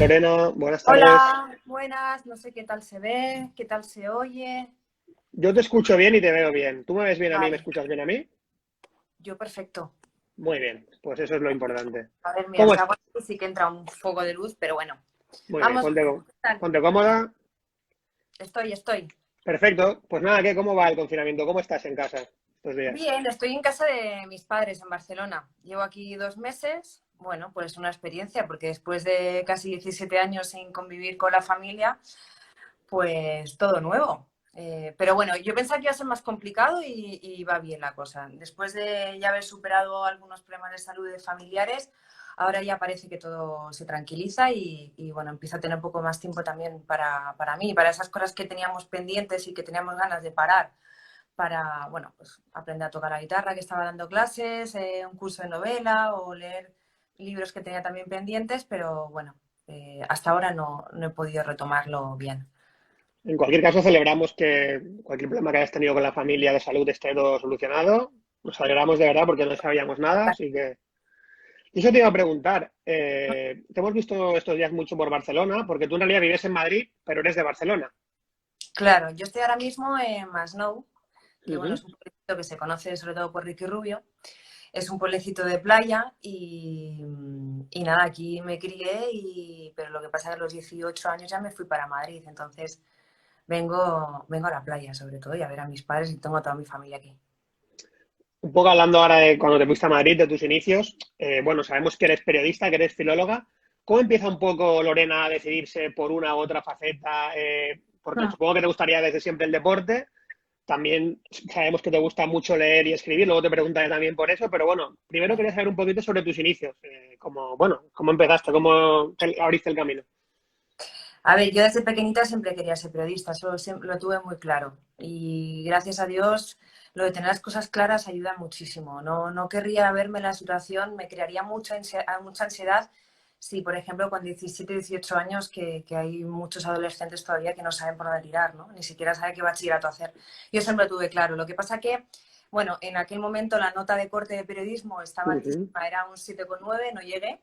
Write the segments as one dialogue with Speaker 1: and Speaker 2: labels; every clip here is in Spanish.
Speaker 1: Lorena, buenas tardes.
Speaker 2: Hola, buenas, no sé qué tal se ve, qué tal se oye.
Speaker 1: Yo te escucho bien y te veo bien. ¿Tú me ves bien a mí y me
Speaker 2: Vale,
Speaker 1: escuchas bien a mí?
Speaker 2: yo perfecto.
Speaker 1: Muy bien, pues eso es lo importante.
Speaker 2: A ver, mira,
Speaker 1: ¿Cómo
Speaker 2: si hago
Speaker 1: estás?
Speaker 2: así sí que entra un foco de luz, pero bueno.
Speaker 1: Muy bien,
Speaker 2: Vamos, ¿qué tal?
Speaker 1: ponte cómoda.
Speaker 2: Estoy.
Speaker 1: Perfecto. Pues nada, ¿qué? ¿Cómo va el confinamiento? ¿Cómo estás en casa estos días?
Speaker 2: Bien, estoy en casa de mis padres en Barcelona. Llevo aquí 2 meses. Bueno, pues una experiencia, porque después de casi 17 años sin convivir con la familia, pues todo nuevo. Pero bueno, yo pensaba que iba a ser más complicado y va bien la cosa. Después de ya haber superado algunos problemas de salud de familiares, ahora ya parece que todo se tranquiliza y bueno, empiezo a tener un poco más tiempo también para mí, para esas cosas que teníamos pendientes y que teníamos ganas de parar, para, bueno, pues aprender a tocar la guitarra, que estaba dando clases, un curso de novela o leer libros que tenía también pendientes, pero bueno, hasta ahora no he podido retomarlo bien.
Speaker 1: En cualquier caso, celebramos que cualquier problema que hayas tenido con la familia de salud esté todo solucionado. Nos alegramos de verdad porque no sabíamos nada, así que... Y eso te iba a preguntar. Te hemos visto estos días mucho por Barcelona, porque tú en realidad vives en Madrid, pero eres de Barcelona.
Speaker 2: Claro, yo estoy ahora mismo en Masnou, que bueno,
Speaker 1: Ujú.
Speaker 2: es un pueblecito que se conoce sobre todo por Ricky Rubio. Es un pueblecito de playa y nada, aquí me crié, pero lo que pasa es que a los 18 años ya me fui para Madrid, entonces vengo a la playa sobre todo y a ver a mis padres y tengo a toda mi familia aquí.
Speaker 1: Un poco hablando ahora de cuando te fuiste a Madrid, de tus inicios, bueno, sabemos que eres periodista, que eres filóloga. ¿Cómo empieza un poco Lorena a decidirse por una u otra faceta? Porque
Speaker 2: Hmm.
Speaker 1: supongo que te gustaría desde siempre el deporte. También sabemos que te gusta mucho leer y escribir, luego te preguntaré también por eso, pero bueno, primero quería saber un poquito sobre tus inicios, cómo empezaste, cómo abriste el camino.
Speaker 2: A ver, yo desde pequeñita siempre quería ser periodista, eso siempre lo tuve muy claro. Y gracias a Dios, lo de tener las cosas claras ayuda muchísimo. No querría verme en la situación, me crearía mucha ansiedad si, por ejemplo, con 17, 18 años, que hay muchos adolescentes todavía que no saben por dónde tirar, ¿no? Ni siquiera saben qué bachillerato hacer. Yo siempre lo tuve claro. Lo que pasa que, bueno, en aquel momento la nota de corte de periodismo estaba
Speaker 1: Ujú.
Speaker 2: altísima, era un 7,9, no llegué.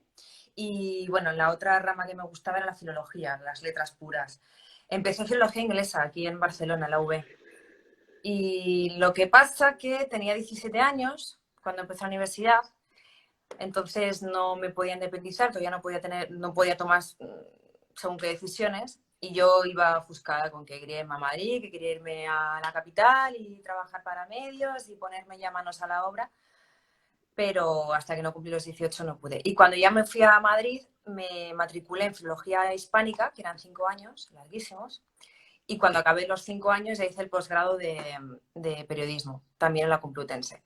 Speaker 2: Y bueno, la otra rama que me gustaba era la filología, las letras puras. Empecé filología inglesa aquí en Barcelona, la UB. Y lo que pasa que tenía 17 años cuando empecé la universidad, entonces no me podía independizar, todavía no podía tomar según qué decisiones. Y yo iba ofuscada con que quería irme a Madrid, que quería irme a la capital y trabajar para medios y ponerme ya manos a la obra, pero hasta que no cumplí los 18 no pude. Y cuando ya me fui a Madrid, me matriculé en Filología Hispánica, que eran 5 años, larguísimos, y cuando acabé los 5 años ya hice el posgrado de periodismo, también en la Complutense.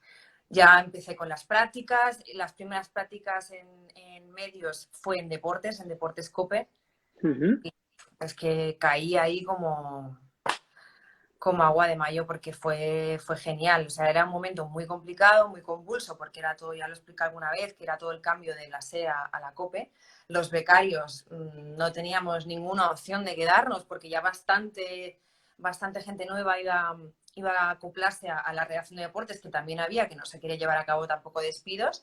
Speaker 2: Ya empecé con las prácticas, las primeras prácticas en medios fue en Deportes Cope,
Speaker 1: Ujú.
Speaker 2: y es que caí ahí como agua de mayo porque fue genial. O sea, era un momento muy complicado, muy convulso, porque era todo, ya lo expliqué alguna vez, que era todo el cambio de la SEA a la COPE. Los becarios no teníamos ninguna opción de quedarnos porque ya bastante gente nueva iba a acoplarse a la redacción de deportes, que también había, que no se quería llevar a cabo tampoco despidos.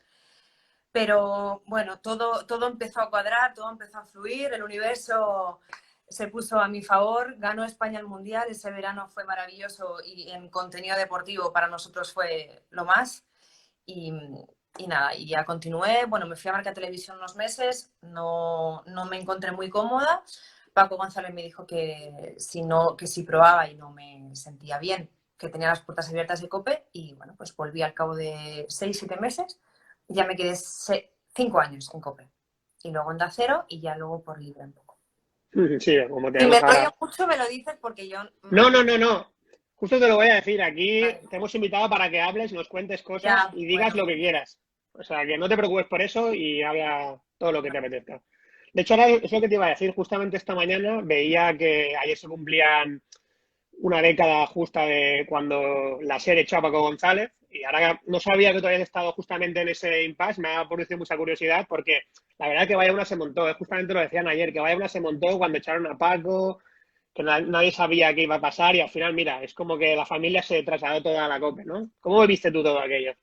Speaker 2: Pero bueno, todo empezó a cuadrar, todo empezó a fluir, el universo se puso a mi favor, ganó España el Mundial, ese verano fue maravilloso y en contenido deportivo para nosotros fue lo más. Y, y nada, y ya continué, bueno, me fui a Marca Televisión unos meses, no me encontré muy cómoda. Paco González me dijo que si, no, que si probaba y no me sentía bien, que tenía las puertas abiertas de COPE y bueno, pues volví al cabo de 6, 7 meses y ya me quedé 5 años en COPE. Y luego en Da Cero y ya luego por libre un poco.
Speaker 1: Ujú. Sí, como
Speaker 2: Si me
Speaker 1: tenemos
Speaker 2: rollo
Speaker 1: ahora.
Speaker 2: mucho me lo dices porque yo...
Speaker 1: No, no, no, no. Justo te lo voy a decir. Aquí
Speaker 2: vale,
Speaker 1: te hemos invitado para que hables, nos cuentes cosas
Speaker 2: ya,
Speaker 1: y digas
Speaker 2: bueno,
Speaker 1: lo que quieras. O sea, que no te preocupes por eso y habla todo lo que te apetezca. De hecho, ahora es lo que te iba a decir. Justamente esta mañana veía que ayer se cumplían una década justa de cuando la serie echó a Paco González y ahora no sabía que todavía habías estado justamente en ese impasse. Me ha producido mucha curiosidad porque la verdad que vaya una se montó. Justamente lo decían ayer, que vaya una se montó cuando echaron a Paco, que nadie sabía qué iba a pasar y al final, mira, es como que la familia se trasladó toda a la COPE, ¿no? ¿Cómo viste tú todo aquello?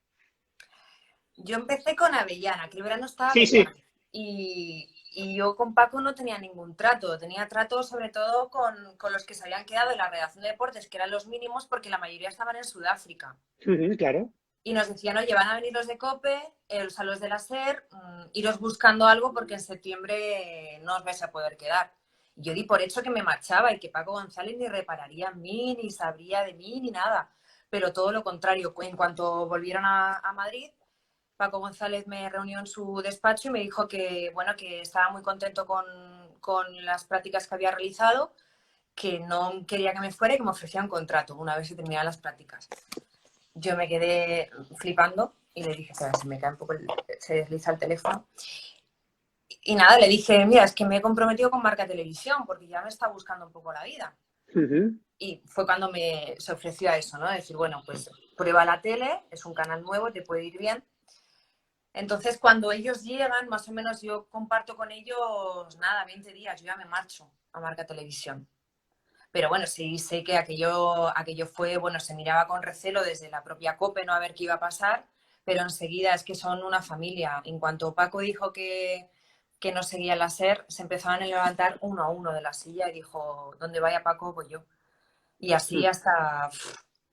Speaker 2: yo empecé con Avellana, que el verano estaba
Speaker 1: Sí, sí.
Speaker 2: Avellana. Y yo con Paco no tenía ningún trato, tenía trato sobre todo con los que se habían quedado en la redacción de deportes, que eran los mínimos porque la mayoría estaban en Sudáfrica.
Speaker 1: Claro.
Speaker 2: Y nos decían, oye, van a venir los de COPE, a los de la SER, iros buscando algo porque en septiembre no os vais a poder quedar. Y yo di por hecho que me marchaba y que Paco González ni repararía en mí, ni sabría de mí, ni nada. Pero todo lo contrario, en cuanto volvieron a Madrid, Paco González me reunió en su despacho y me dijo que, bueno, que estaba muy contento con las prácticas que había realizado, que no quería que me fuera y que me ofrecía un contrato una vez se terminaran las prácticas. Yo me quedé flipando y le dije, se me cae un poco, se desliza el teléfono. Y nada, le dije, mira, es que me he comprometido con Marca Televisión porque ya me está buscando un poco la vida. Y fue cuando se ofreció a eso, ¿no? Decir, bueno, pues prueba la tele, es un canal nuevo, te puede ir bien. Entonces, cuando ellos llegan, más o menos yo comparto con ellos, nada, 20 días, yo ya me marcho a Marca Televisión. Pero bueno, sí sé que aquello fue, bueno, se miraba con recelo desde la propia COPE, no a ver qué iba a pasar, pero enseguida es que son una familia. En cuanto Paco dijo que no seguía la SER, se empezaban a levantar uno a uno de la silla y dijo, ¿dónde vaya Paco? Pues yo. Y así hasta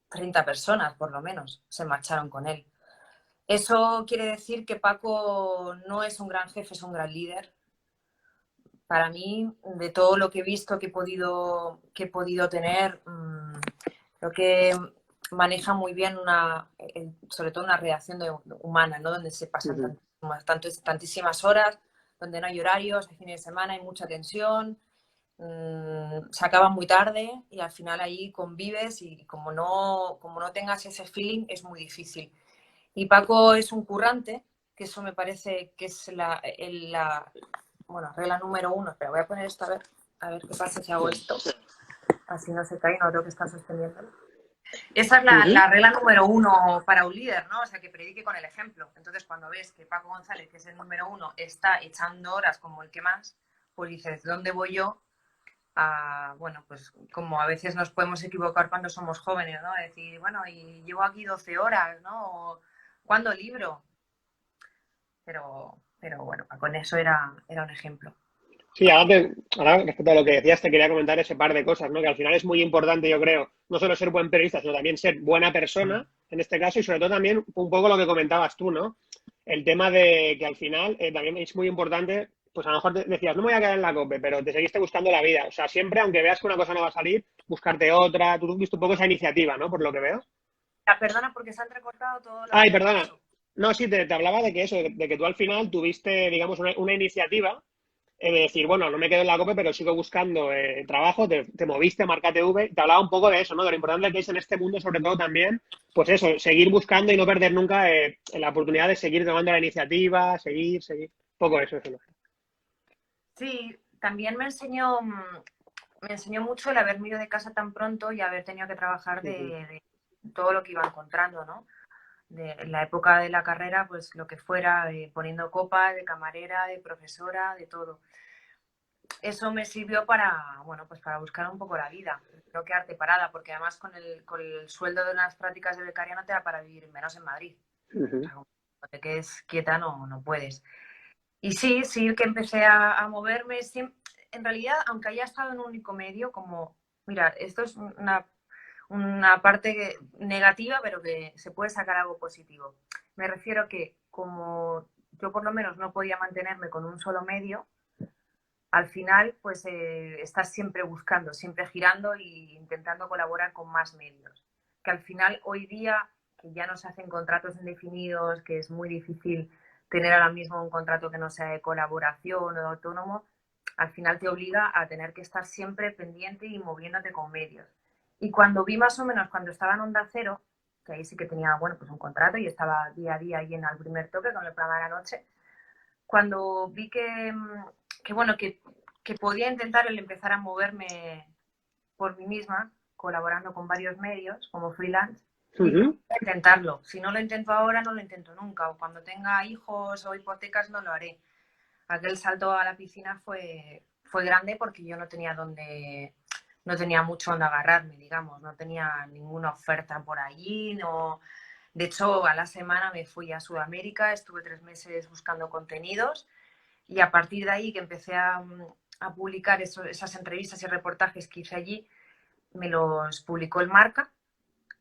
Speaker 2: 30 personas, por lo menos, se marcharon con él. Eso quiere decir que Paco no es un gran jefe, es un gran líder. Para mí, de todo lo que he visto, que he podido tener, creo que maneja muy bien sobre todo una redacción humana, ¿no? Donde se pasan tantísimas horas, donde no hay horarios, hay fines de semana, hay mucha tensión, se acaba muy tarde y al final ahí convives y como no tengas ese feeling es muy difícil. Y Paco es un currante, que eso me parece que es bueno, regla número 1. Pero voy a poner esto a ver qué pasa si hago esto. Así no se cae, no tengo que estar sosteniéndolo. Esa es la regla número 1 para un líder, ¿no? O sea, que predique con el ejemplo. Entonces, cuando ves que Paco González, que es el número 1, está echando horas como el que más, pues dices, ¿dónde voy yo? Bueno, pues como a veces nos podemos equivocar cuando somos jóvenes, ¿no? Decir, bueno, y llevo aquí 12 horas, ¿no? O, ¿cuándo libro? Pero bueno, con eso era un ejemplo.
Speaker 1: Sí, ahora respecto a lo que decías, te quería comentar ese par de cosas, ¿no? Que al final es muy importante, yo creo, no solo ser buen periodista, sino también ser buena persona, en este caso, y sobre todo también un poco lo que comentabas tú, ¿no? El tema de que al final también es muy importante, pues a lo mejor decías, no me voy a quedar en la COPE, pero te seguiste buscando la vida. O sea, siempre, aunque veas que una cosa no va a salir, buscarte otra. Tú viste un poco esa iniciativa, ¿no? Por lo que veo.
Speaker 2: Perdona, porque se han recortado todo lo
Speaker 1: Ay,
Speaker 2: que has
Speaker 1: perdona.
Speaker 2: dicho.
Speaker 1: No, sí, te hablaba de que eso, de que tú al final tuviste, digamos, una iniciativa de decir, bueno, no me quedo en la COPE, pero sigo buscando trabajo, te moviste a Marca TV, te hablaba un poco de eso, ¿no? De lo importante que es en este mundo, sobre todo también, pues eso, seguir buscando y no perder nunca la oportunidad de seguir tomando la iniciativa, seguir, un poco eso, ¿no?
Speaker 2: Sí, también me enseñó mucho el haberme ido de casa tan pronto y haber tenido que trabajar de todo lo que iba encontrando, ¿no? De la época de la carrera, pues lo que fuera, poniendo copa, de camarera, de profesora, de todo. Eso me sirvió para, bueno, pues para buscar un poco la vida, no quedarte parada, porque además con el sueldo de unas prácticas de becaria no te da para vivir, menos en Madrid. O sea, como te quedes quieta no puedes. Y sí que empecé a moverme. En realidad, aunque haya estado en un único medio, como, mira, esto es una parte negativa, pero que se puede sacar algo positivo. Me refiero que como yo por lo menos no podía mantenerme con un solo medio, al final pues estás siempre buscando, siempre girando e intentando colaborar con más medios. Que al final hoy día, que ya no se hacen contratos indefinidos, que es muy difícil tener ahora mismo un contrato que no sea de colaboración o de autónomo, al final te obliga a tener que estar siempre pendiente y moviéndote con medios. Y cuando vi más o menos, cuando estaba en Onda Cero, que ahí sí que tenía, bueno, pues un contrato y estaba día a día ahí en el primer toque con el programa de la noche, cuando vi bueno, que podía intentar el empezar a moverme por mí misma, colaborando con varios medios como freelance, dije, voy a intentarlo. Si no lo intento ahora, no lo intento nunca. O cuando tenga hijos o hipotecas, no lo haré. Aquel salto a la piscina fue grande porque yo no tenía mucho donde agarrarme, digamos. No tenía ninguna oferta por allí, no. De hecho, a la semana me fui a Sudamérica, estuve 3 meses buscando contenidos Y a partir de ahí que empecé a publicar esas entrevistas y reportajes que hice allí, me los publicó el Marca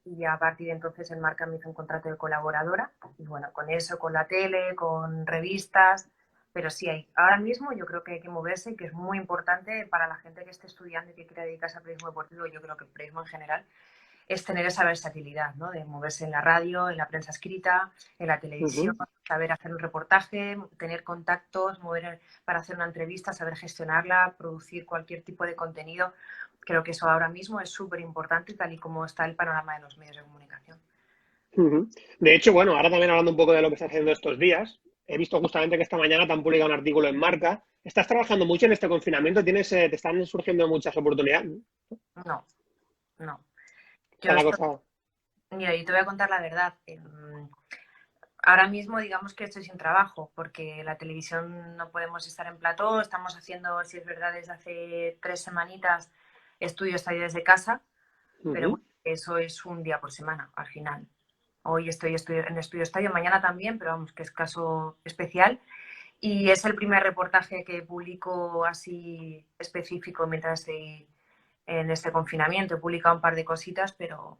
Speaker 2: y a partir de entonces el Marca me hizo un contrato de colaboradora y bueno, con eso, con la tele, con revistas, pero sí, ahora mismo yo creo que hay que moverse y que es muy importante para la gente que esté estudiando y que quiera dedicarse al periodismo deportivo, yo creo que el periodismo en general, es tener esa versatilidad, ¿no? De moverse en la radio, en la prensa escrita, en la televisión,
Speaker 1: Ujú.
Speaker 2: saber hacer un reportaje, tener contactos, mover para hacer una entrevista, saber gestionarla, producir cualquier tipo de contenido. Creo que eso ahora mismo es súper importante, tal y como está el panorama de los medios de comunicación.
Speaker 1: Ujú. De hecho, bueno, ahora también hablando un poco de lo que estás haciendo estos días, he visto justamente que esta mañana te han publicado un artículo en Marca. ¿Estás trabajando mucho en este confinamiento? Te están surgiendo muchas oportunidades, ¿no?
Speaker 2: No, no.
Speaker 1: Está
Speaker 2: Yo
Speaker 1: la
Speaker 2: estoy,
Speaker 1: cosa.
Speaker 2: mira, yo te voy a contar la verdad. Ahora mismo digamos que estoy sin trabajo porque la televisión no podemos estar en plató, estamos haciendo, si es verdad, desde hace 3 semanitas estudio estadio desde casa, pero
Speaker 1: Ujú.
Speaker 2: bueno, eso es un día por semana al final. Hoy estoy en estudio estadio, mañana también, pero vamos, que es caso especial. Y es el primer reportaje que publico así específico mientras estoy en este confinamiento. He publicado un par de cositas, pero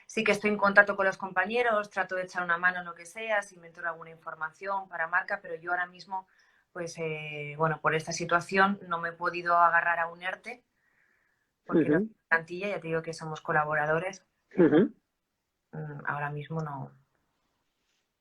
Speaker 2: sí que estoy en contacto con los compañeros, trato de echar una mano en lo que sea, si me entero alguna información para Marca, pero yo ahora mismo, pues bueno, por esta situación no me he podido agarrar a un ERTE, porque no es
Speaker 1: Ujú.
Speaker 2: plantilla, ya te digo que somos colaboradores, entonces
Speaker 1: Ujú.
Speaker 2: ahora mismo no.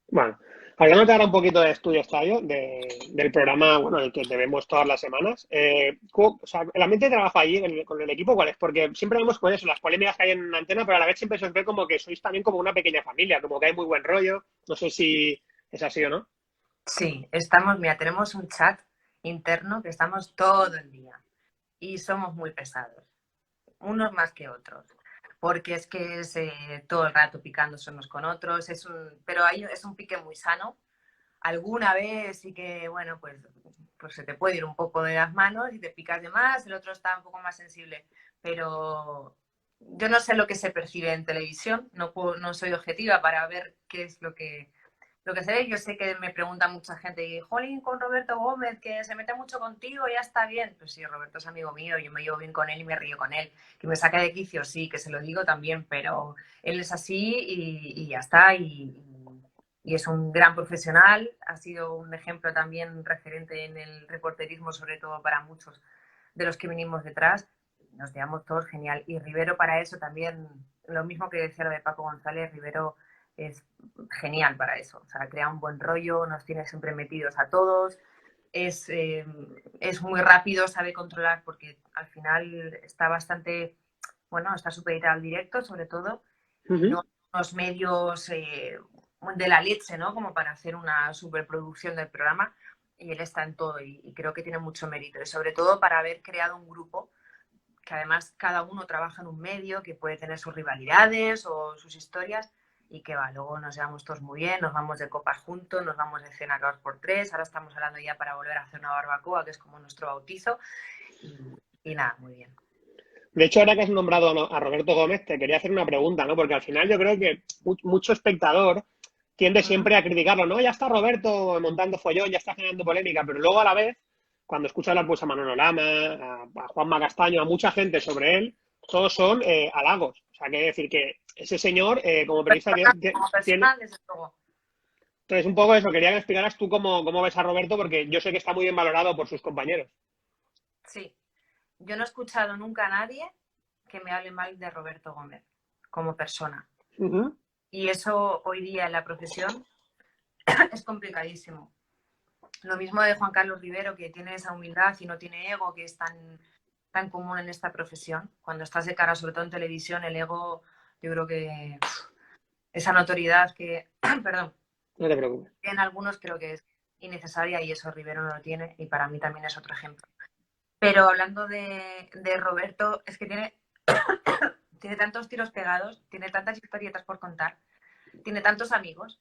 Speaker 1: Bueno, hablando ahora un poquito de Estudio Estadio, del programa, bueno, el que te vemos todas las semanas, o sea, el ambiente de trabajo allí con el equipo, ¿cuál es? Porque siempre vemos pues eso, las polémicas que hay en antena, pero a la vez siempre se os ve como que sois también como una pequeña familia, como que hay muy buen rollo. No sé si es así o no.
Speaker 2: Sí, estamos, mira, tenemos un chat interno que estamos todo el día y somos muy pesados, unos más que otros, porque es que es todo el rato picándose unos con otros, pero es un pique muy sano. Alguna vez sí que, bueno, pues se te puede ir un poco de las manos y te picas de más, el otro está un poco más sensible, pero yo no sé lo que se percibe en televisión, no soy objetiva para ver qué es lo que se ve. Yo sé que me pregunta mucha gente, y jolín, con Roberto Gómez, que se mete mucho contigo, ya está bien. Pues sí, Roberto es amigo mío, yo me llevo bien con él y me río con él. Que me saca de quicio, sí, que se lo digo también, pero él es así y ya está. Y es un gran profesional, ha sido un ejemplo también referente en el reporterismo, sobre todo para muchos de los que vinimos detrás. Nos llevamos todos genial. Y Rivero para eso también, lo mismo que decía lo de Paco González, Rivero es genial para eso. O sea, crea un buen rollo, nos tiene siempre metidos a todos. Es muy rápido, sabe controlar porque al final está bastante, bueno, está supeditado al directo sobre todo y
Speaker 1: Ujú.
Speaker 2: no unos medios de la leche, ¿no? Como para hacer una superproducción del programa y él está en todo y creo que tiene mucho mérito y sobre todo para haber creado un grupo que además cada uno trabaja en un medio que puede tener sus rivalidades o sus historias y que va, luego nos llevamos todos muy bien, nos vamos de copas juntos, nos vamos de cena cada 2 por 3, ahora estamos hablando ya para volver a hacer una barbacoa, que es como nuestro bautizo, y nada, muy bien.
Speaker 1: De hecho, ahora que has nombrado a Roberto Gómez, te quería hacer una pregunta, ¿no? Porque al final yo creo que mucho espectador tiende
Speaker 2: Uh -huh.
Speaker 1: siempre a criticarlo, ¿no? Ya está Roberto montando follón, ya está generando polémica, pero luego a la vez, cuando escuchas hablar pues, a Manolo Lama, a Juanma Castaño, a mucha gente sobre él, todos son halagos. O sea, quiere decir que ese señor, como periodista,
Speaker 2: Como
Speaker 1: tiene.
Speaker 2: personal, desde luego.
Speaker 1: Entonces, un poco eso, quería que me explicaras tú cómo ves a Roberto, porque yo sé que está muy bien valorado por sus compañeros.
Speaker 2: Sí, yo no he escuchado nunca a nadie que me hable mal de Roberto Gómez como persona.
Speaker 1: Ujú.
Speaker 2: Y eso hoy día en la profesión es complicadísimo. Lo mismo de Juan Carlos Rivero, que tiene esa humildad y no tiene ego, que es tan común en esta profesión. Cuando estás de cara, sobre todo en televisión, el ego, yo creo que esa notoriedad que, perdón,
Speaker 1: No te preocupes.
Speaker 2: en algunos creo que es innecesaria y eso Rivero no lo tiene y para mí también es otro ejemplo. Pero hablando de Roberto, es que tiene tantos tiros pegados, tiene tantas historietas por contar, tiene tantos amigos,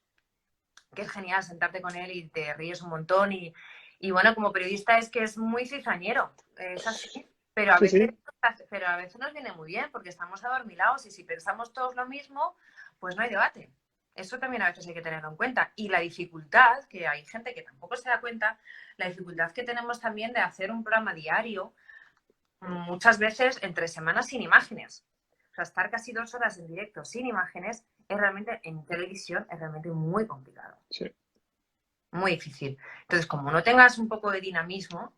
Speaker 2: que es genial sentarte con él y te ríes un montón. Y bueno, como periodista es que es muy cizañero, es así. Pero a
Speaker 1: Sí,
Speaker 2: veces,
Speaker 1: sí.
Speaker 2: pero a veces nos viene muy bien porque estamos adormilados y si pensamos todos lo mismo, pues no hay debate. Eso también a veces hay que tenerlo en cuenta. Y la dificultad, que hay gente que tampoco se da cuenta, la dificultad que tenemos también de hacer un programa diario, muchas veces entre semanas sin imágenes. O sea, estar casi 2 horas en directo sin imágenes es realmente, en televisión, es realmente muy complicado.
Speaker 1: Sí.
Speaker 2: Muy difícil. Entonces, como no tengas un poco de dinamismo,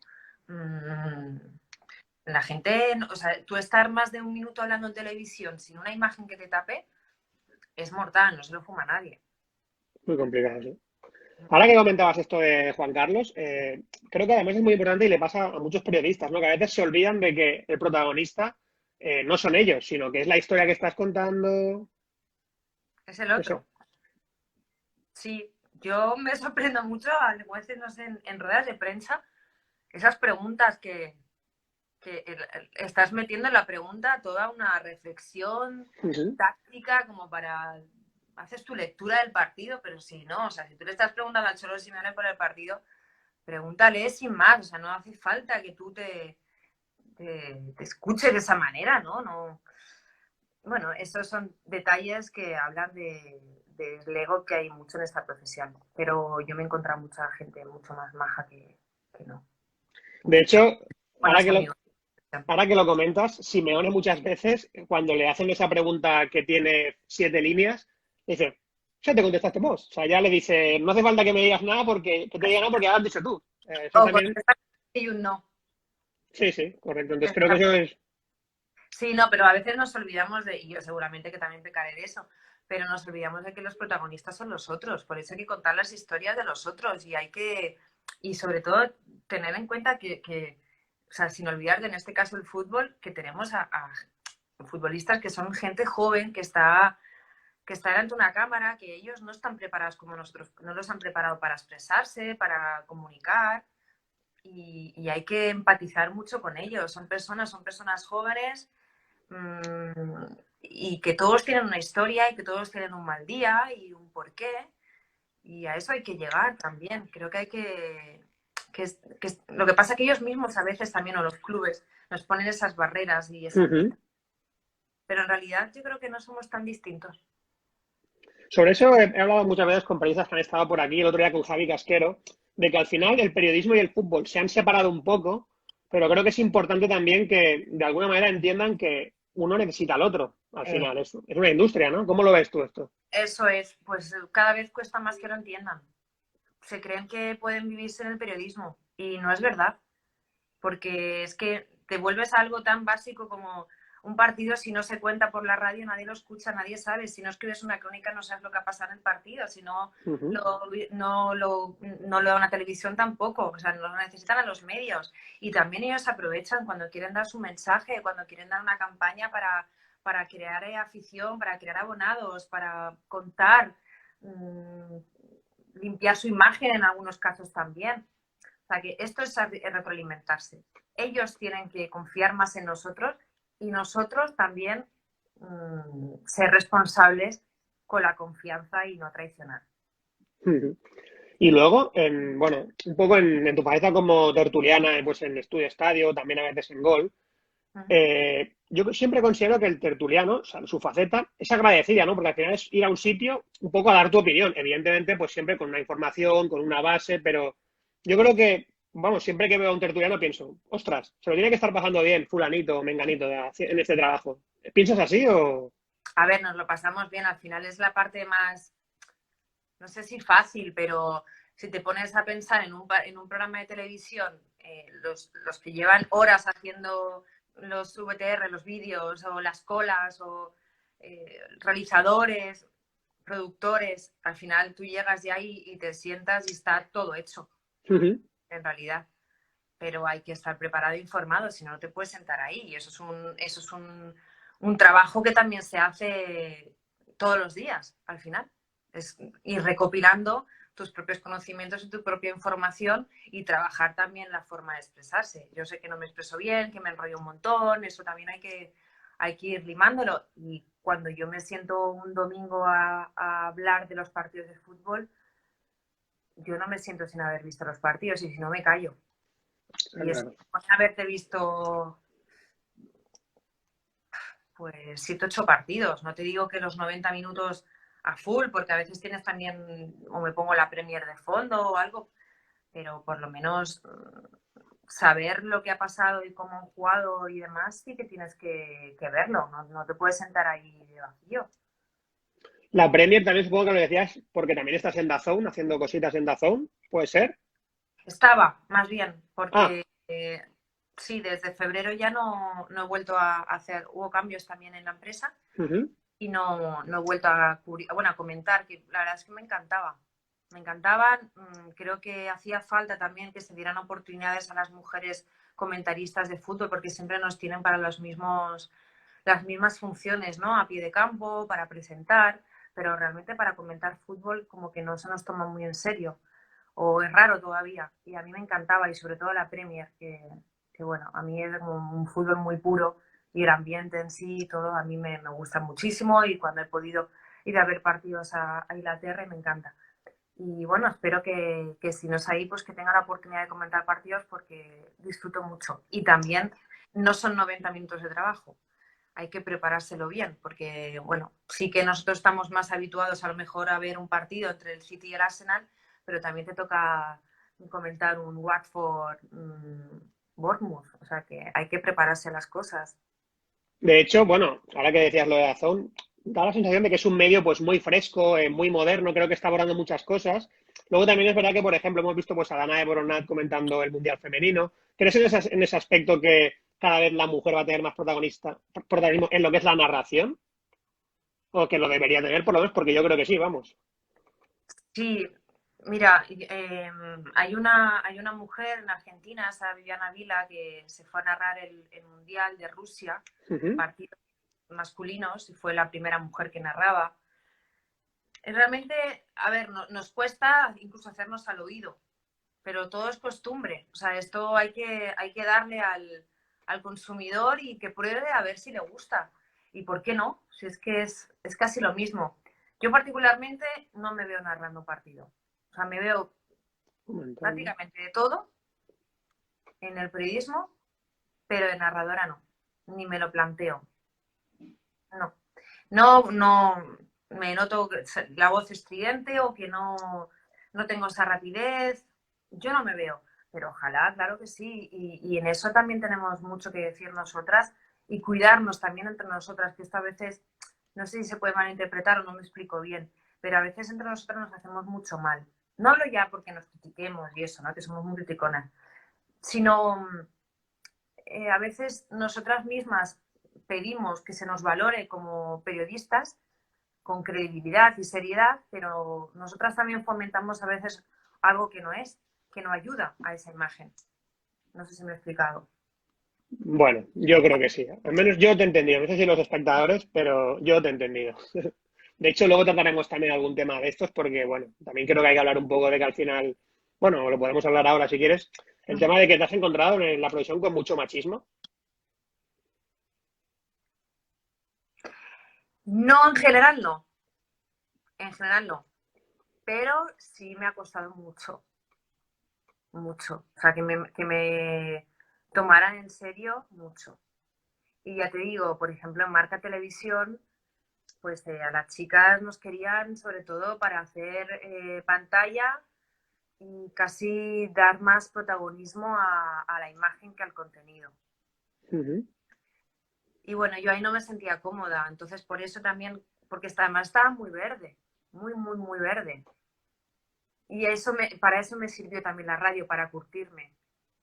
Speaker 2: la gente, o sea, tú estar más de un minuto hablando en televisión sin una imagen que te tape es mortal, no se lo fuma nadie.
Speaker 1: Muy complicado, sí. Ahora que comentabas esto de Juan Carlos, creo que además es muy importante y le pasa a muchos periodistas, ¿no? Que a veces se olvidan de que el protagonista no son ellos, sino que es la historia que estás contando.
Speaker 2: Es el
Speaker 1: Eso.
Speaker 2: otro. Sí, yo me sorprendo mucho, a veces, no sé, en ruedas de prensa, esas preguntas que estás metiendo en la pregunta toda una reflexión
Speaker 1: Ujú.
Speaker 2: táctica como para... Haces tu lectura del partido, pero si no, o sea, si tú le estás preguntando al Cholo Simeone por el partido, pregúntale sin más, o sea, no hace falta que tú te escuches de esa manera, ¿no? No. Bueno, esos son detalles que hablan del ego que hay mucho en esta profesión, pero yo me he encontrado mucha gente mucho más maja que no.
Speaker 1: De
Speaker 2: De hecho,
Speaker 1: hecho, ahora
Speaker 2: buenos
Speaker 1: que lo,
Speaker 2: amigos.
Speaker 1: ahora que lo comentas, Simeone muchas veces, cuando le hacen esa pregunta que tiene 7 líneas, dice, ya te contestaste vos. O sea, ya le dice, no hace falta que me digas nada porque que te diga nada porque ya lo has dicho tú. Eso
Speaker 2: O
Speaker 1: también,
Speaker 2: contestar y un no.
Speaker 1: sí, sí, correcto. Entonces creo que eso es.
Speaker 2: Sí, no, pero a veces nos olvidamos de, y yo seguramente que también pecaré de eso, pero nos olvidamos de que los protagonistas son los otros, por eso hay que contar las historias de los otros y hay que, y sobre todo tener en cuenta que o sea, sin olvidar de en este caso el fútbol, que tenemos a futbolistas que son gente joven que está delante de una cámara, que ellos no están preparados como nosotros, no los han preparado para expresarse, para comunicar y hay que empatizar mucho con ellos. Son personas jóvenes y que todos tienen una historia y que todos tienen un mal día y un porqué. Y a eso hay que llegar también. Creo que hay lo que pasa es que ellos mismos a veces también, o los clubes, nos ponen esas barreras y esas
Speaker 1: Ujú.
Speaker 2: líneas. Pero en realidad yo creo que no somos tan distintos.
Speaker 1: Sobre eso he hablado muchas veces con periodistas que han estado por aquí, el otro día con Javi Casquero, de que al final el periodismo y el fútbol se han separado un poco, pero creo que es importante también que de alguna manera entiendan que uno necesita al otro. Al
Speaker 2: Eh,
Speaker 1: final, es una industria, ¿no? ¿Cómo lo ves tú esto?
Speaker 2: Eso es, pues cada vez cuesta más que lo entiendan. Se creen que pueden vivirse en el periodismo y no es verdad. Porque es que te vuelves a algo tan básico como un partido, si no se cuenta por la radio, nadie lo escucha, nadie sabe. Si no escribes una crónica, no sabes lo que ha pasado en el partido. Si no
Speaker 1: Ujú.
Speaker 2: no lo da una televisión tampoco. O sea, no lo necesitan a los medios. Y también ellos aprovechan cuando quieren dar su mensaje, cuando quieren dar una campaña para crear afición, para crear abonados, para contar, limpiar su imagen en algunos casos también. O sea, que esto es retroalimentarse. Ellos tienen que confiar más en nosotros y nosotros también ser responsables con la confianza y no traicionar.
Speaker 1: Ujú. Y luego, bueno, un poco en tu faceta como tertuliana, pues en Estudio Estadio, también a veces en Gol, yo siempre considero que el tertuliano, o sea, su faceta, es agradecida, ¿no? Porque al final es ir a un sitio un poco a dar tu opinión. Evidentemente, pues siempre con una información, con una base, pero yo creo que, vamos, siempre que veo a un tertuliano pienso, ostras, se lo tiene que estar pasando bien fulanito o menganito en este trabajo. ¿Piensas así o...?
Speaker 2: A ver, nos lo pasamos bien. Al final es la parte más, no sé si fácil, pero si te pones a pensar en un programa de televisión, los que llevan horas haciendo los VTR, los vídeos o las colas o realizadores, productores, al final tú llegas de ahí y te sientas y está todo hecho,
Speaker 1: Ujú.
Speaker 2: en realidad. Pero hay que estar preparado e informado, si no, no te puedes sentar ahí. Y eso es un trabajo que también se hace todos los días, al final. Es ir recopilando tus propios conocimientos y tu propia información y trabajar también la forma de expresarse. Yo sé que no me expreso bien, que me enrollo un montón, eso también hay que ir limándolo. Y cuando yo me siento un domingo a hablar de los partidos de fútbol, yo no me siento sin haber visto los partidos y si no me callo.
Speaker 1: Está
Speaker 2: Y es
Speaker 1: claro.
Speaker 2: haberte visto pues 7, 8 partidos. No te digo que los 90 minutos a full, porque a veces tienes también, o me pongo la Premier de fondo o algo, pero por lo menos saber lo que ha pasado y cómo han jugado y demás, sí que tienes que verlo, no te puedes sentar ahí de vacío.
Speaker 1: La Premier también supongo que lo decías porque también estás en DAZN, haciendo cositas en DAZN, ¿puede ser?
Speaker 2: Estaba, más bien,
Speaker 1: Ah,
Speaker 2: porque sí, desde febrero ya no he vuelto a hacer, hubo cambios también en la empresa
Speaker 1: ujú.
Speaker 2: y no he vuelto a, bueno, a comentar, que la verdad es que me encantaba. Me encantaban, creo que hacía falta también que se dieran oportunidades a las mujeres comentaristas de fútbol, porque siempre nos tienen para las mismas funciones, ¿no? A pie de campo, para presentar, pero realmente para comentar fútbol como que no se nos toma muy en serio, o es raro todavía, y a mí me encantaba, y sobre todo la Premier, que bueno, a mí es un fútbol muy puro, y el ambiente en sí y todo a mí me gusta muchísimo, y cuando he podido ir a ver partidos a Inglaterra me encanta. Y bueno, espero que si no es ahí, pues que tenga la oportunidad de comentar partidos porque disfruto mucho. Y también no son 90 minutos de trabajo, hay que preparárselo bien, porque bueno, sí que nosotros estamos más habituados a lo mejor a ver un partido entre el City y el Arsenal, pero también te toca comentar un Watford Bournemouth, o sea que hay que prepararse las cosas.
Speaker 1: De hecho, bueno, ahora que decías lo de DAZN, da la sensación de que es un medio pues muy fresco, muy moderno, creo que está abordando muchas cosas. Luego también es verdad que, por ejemplo, hemos visto pues a Dana de Boronat comentando el Mundial Femenino. ¿Crees en ese aspecto que cada vez la mujer va a tener más protagonismo en lo que es la narración? O que lo debería tener, por lo menos, porque yo creo que sí, vamos.
Speaker 2: Sí, mira, hay una mujer en Argentina, esa Viviana Vila, que se fue a narrar el Mundial de Rusia,
Speaker 1: Ujú.
Speaker 2: partidos masculinos, y fue la primera mujer que narraba. Realmente, a ver, nos cuesta incluso hacernos al oído, pero todo es costumbre. O sea, esto hay que darle al consumidor y que pruebe a ver si le gusta. ¿Y por qué no? Si es que es casi lo mismo. Yo particularmente no me veo narrando partido. O sea, me veo
Speaker 1: Comentando.
Speaker 2: prácticamente de todo en el periodismo, pero de narradora no. Ni me lo planteo. No. No me noto la voz estridente o que no tengo esa rapidez. Yo no me veo, pero ojalá, claro que sí. Y en eso también tenemos mucho que decir nosotras y cuidarnos también entre nosotras, que esto a veces, no sé si se puede malinterpretar o no me explico bien, pero a veces entre nosotras nos hacemos mucho mal. No hablo ya porque nos critiquemos y eso, ¿no? Que somos muy criticonas, sino a veces nosotras mismas pedimos que se nos valore como periodistas con credibilidad y seriedad, pero nosotras también fomentamos a veces algo que no es, que no ayuda a esa imagen. No sé si me he explicado.
Speaker 1: Bueno, yo creo que sí. Al menos yo te he entendido. No sé si los espectadores, pero yo te he entendido. De hecho, luego trataremos también algún tema de estos porque, bueno, también creo que hay que hablar un poco de que al final, bueno, lo podemos hablar ahora si quieres, el tema de que te has encontrado en la profesión con mucho machismo.
Speaker 2: No, en general no, en general no, pero sí me ha costado mucho, mucho. O sea, que me tomaran en serio mucho. Y ya te digo, por ejemplo, en Marca Televisión, pues a las chicas nos querían sobre todo para hacer pantalla y casi dar más protagonismo a la imagen que al contenido.
Speaker 1: Ujú.
Speaker 2: Y bueno, yo ahí no me sentía cómoda, entonces por eso también, porque además estaba muy verde, muy, muy, muy verde. Y para eso me sirvió también la radio, para curtirme,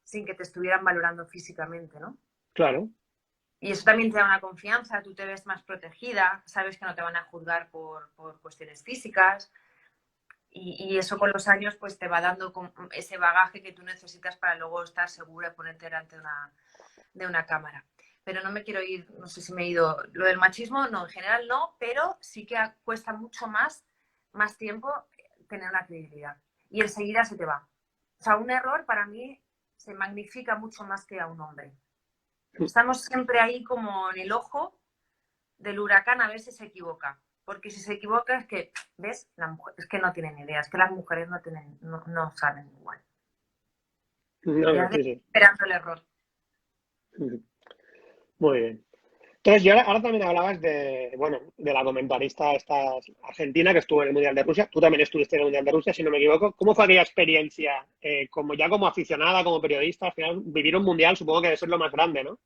Speaker 2: sin que te estuvieran valorando físicamente, ¿no?
Speaker 1: Claro.
Speaker 2: Y eso también te da una confianza, tú te ves más protegida, sabes que no te van a juzgar por cuestiones físicas, y eso con los años pues te va dando ese bagaje que tú necesitas para luego estar segura y ponerte delante de una cámara. Pero no me quiero ir, no sé si me he ido. Lo del machismo, no, en general no, pero sí que cuesta mucho más tiempo tener una credibilidad. Y enseguida se te va. O sea, un error para mí se magnifica mucho más que a un hombre. Estamos siempre ahí como en el ojo del huracán a ver si se equivoca. Porque si se equivoca es que, ¿ves? Es que no tienen idea, es que las mujeres no saben igual.
Speaker 1: No,
Speaker 2: Y
Speaker 1: no,
Speaker 2: has de
Speaker 1: sí,
Speaker 2: ir
Speaker 1: sí.
Speaker 2: esperando el error.
Speaker 1: Ujú. Muy bien. Entonces, y ahora también hablabas de, bueno, de la comentarista esta argentina que estuvo en el Mundial de Rusia. Tú también estuviste en el Mundial de Rusia, si no me equivoco. ¿Cómo fue aquella experiencia? Como ya como aficionada, como periodista, al final vivir un Mundial supongo que debe ser lo más grande, ¿no?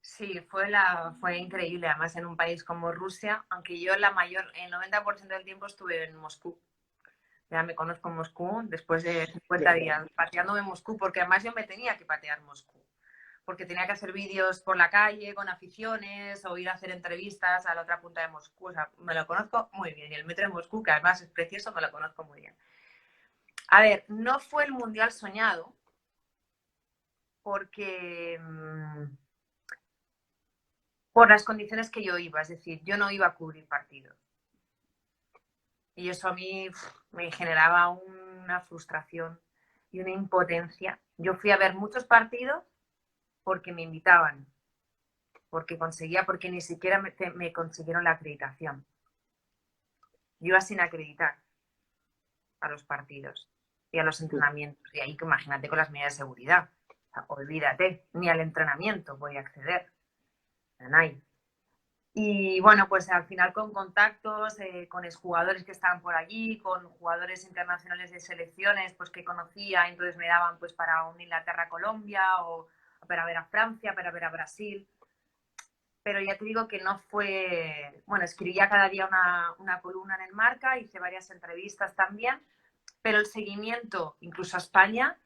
Speaker 2: Sí, fue increíble, además en un país como Rusia, aunque yo el 90% del tiempo estuve en Moscú. Ya me conozco en Moscú después de 50 días pateándome en Moscú, porque además yo me tenía que patear Moscú, porque tenía que hacer vídeos por la calle con aficiones o ir a hacer entrevistas a la otra punta de Moscú. O sea, me lo conozco muy bien. Y el metro de Moscú, que además es precioso, me lo conozco muy bien. A ver, no fue el mundial soñado porque por las condiciones que yo iba, es decir, yo no iba a cubrir partidos. Y eso a mí me generaba una frustración y una impotencia. Yo fui a ver muchos partidos porque me invitaban, porque ni siquiera me consiguieron la acreditación. Yo iba sin acreditar a los partidos y a los entrenamientos. Y ahí, imagínate con las medidas de seguridad. O sea, olvídate, ni al entrenamiento voy a acceder. Nadie. Y bueno, pues al final con contactos, con exjugadores que estaban por allí, con jugadores internacionales de selecciones pues que conocía, entonces me daban pues para un Inglaterra-Colombia o para ver a Francia, para ver a Brasil. Pero ya te digo que no fue, bueno, escribía cada día una columna en el Marca, hice varias entrevistas también, pero el seguimiento, incluso a España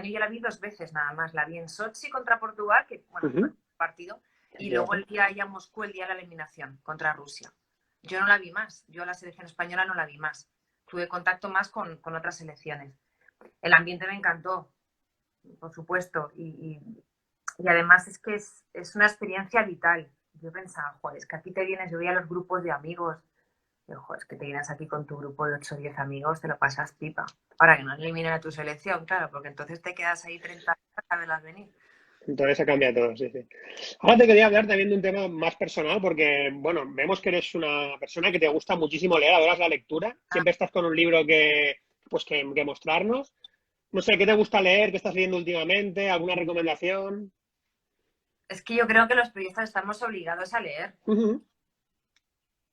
Speaker 2: yo la vi 2 veces nada más, la vi en Sochi contra Portugal, que bueno, fue un partido, y luego el día allá en Moscú, el día de la eliminación contra Rusia. Yo no la vi más, yo a la selección española no la vi más, tuve contacto más con otras selecciones. El ambiente me encantó, por supuesto, y además es que es una experiencia vital. Yo pensaba, joder, es que aquí te vienes, yo voy a los grupos de amigos, y, joder, es que te vienes aquí con tu grupo de 8 o 10 amigos, te lo pasas pipa. Para que no eliminen a tu selección, claro, porque entonces te quedas ahí 30 años a verlas venir.
Speaker 1: Entonces se cambia todo, sí, sí. Ahora te quería hablar también de un tema más personal, porque, bueno, vemos que eres una persona que te gusta muchísimo leer, adoras la lectura, siempre estás con un libro pues que mostrarnos. No sé, ¿qué te gusta leer? ¿Qué estás leyendo últimamente? ¿Alguna recomendación?
Speaker 2: Es que yo creo que los periodistas estamos obligados a leer.
Speaker 1: Ujú.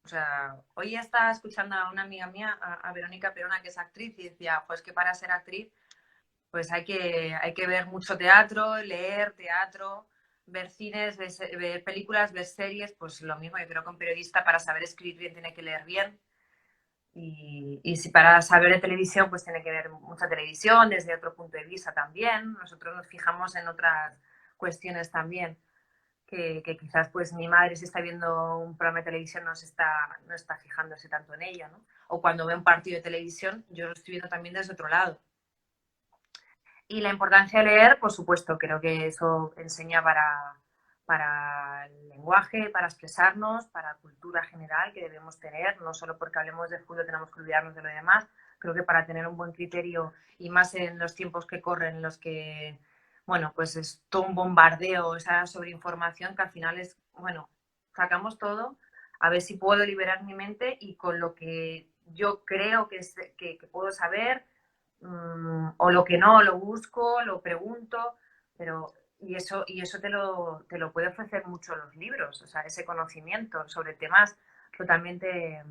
Speaker 2: O sea, hoy estaba escuchando a una amiga mía, a Verónica Perona, que es actriz, y decía, pues que para ser actriz, pues hay que ver mucho teatro, leer teatro, ver cines, ver películas, ver series, pues lo mismo, yo creo que un periodista para saber escribir bien tiene que leer bien. Y si para saber de televisión, pues tiene que ver mucha televisión desde otro punto de vista también. Nosotros nos fijamos en otras cuestiones también que quizás pues mi madre si está viendo un programa de televisión no está fijándose tanto en ella, ¿no? O cuando ve un partido de televisión, yo lo estoy viendo también desde otro lado. Y la importancia de leer, por supuesto, creo que eso enseña para el lenguaje, para expresarnos, para la cultura general que debemos tener, no solo porque hablemos de fútbol tenemos que olvidarnos de lo demás, creo que para tener un buen criterio y más en los tiempos que corren, en los que, bueno, pues es todo un bombardeo, esa sobreinformación que al final es, bueno, sacamos todo, a ver si puedo liberar mi mente y con lo que yo creo que puedo saber, o lo que no, lo busco, lo pregunto, pero y eso te lo puede ofrecer mucho los libros, o sea, ese conocimiento sobre temas totalmente,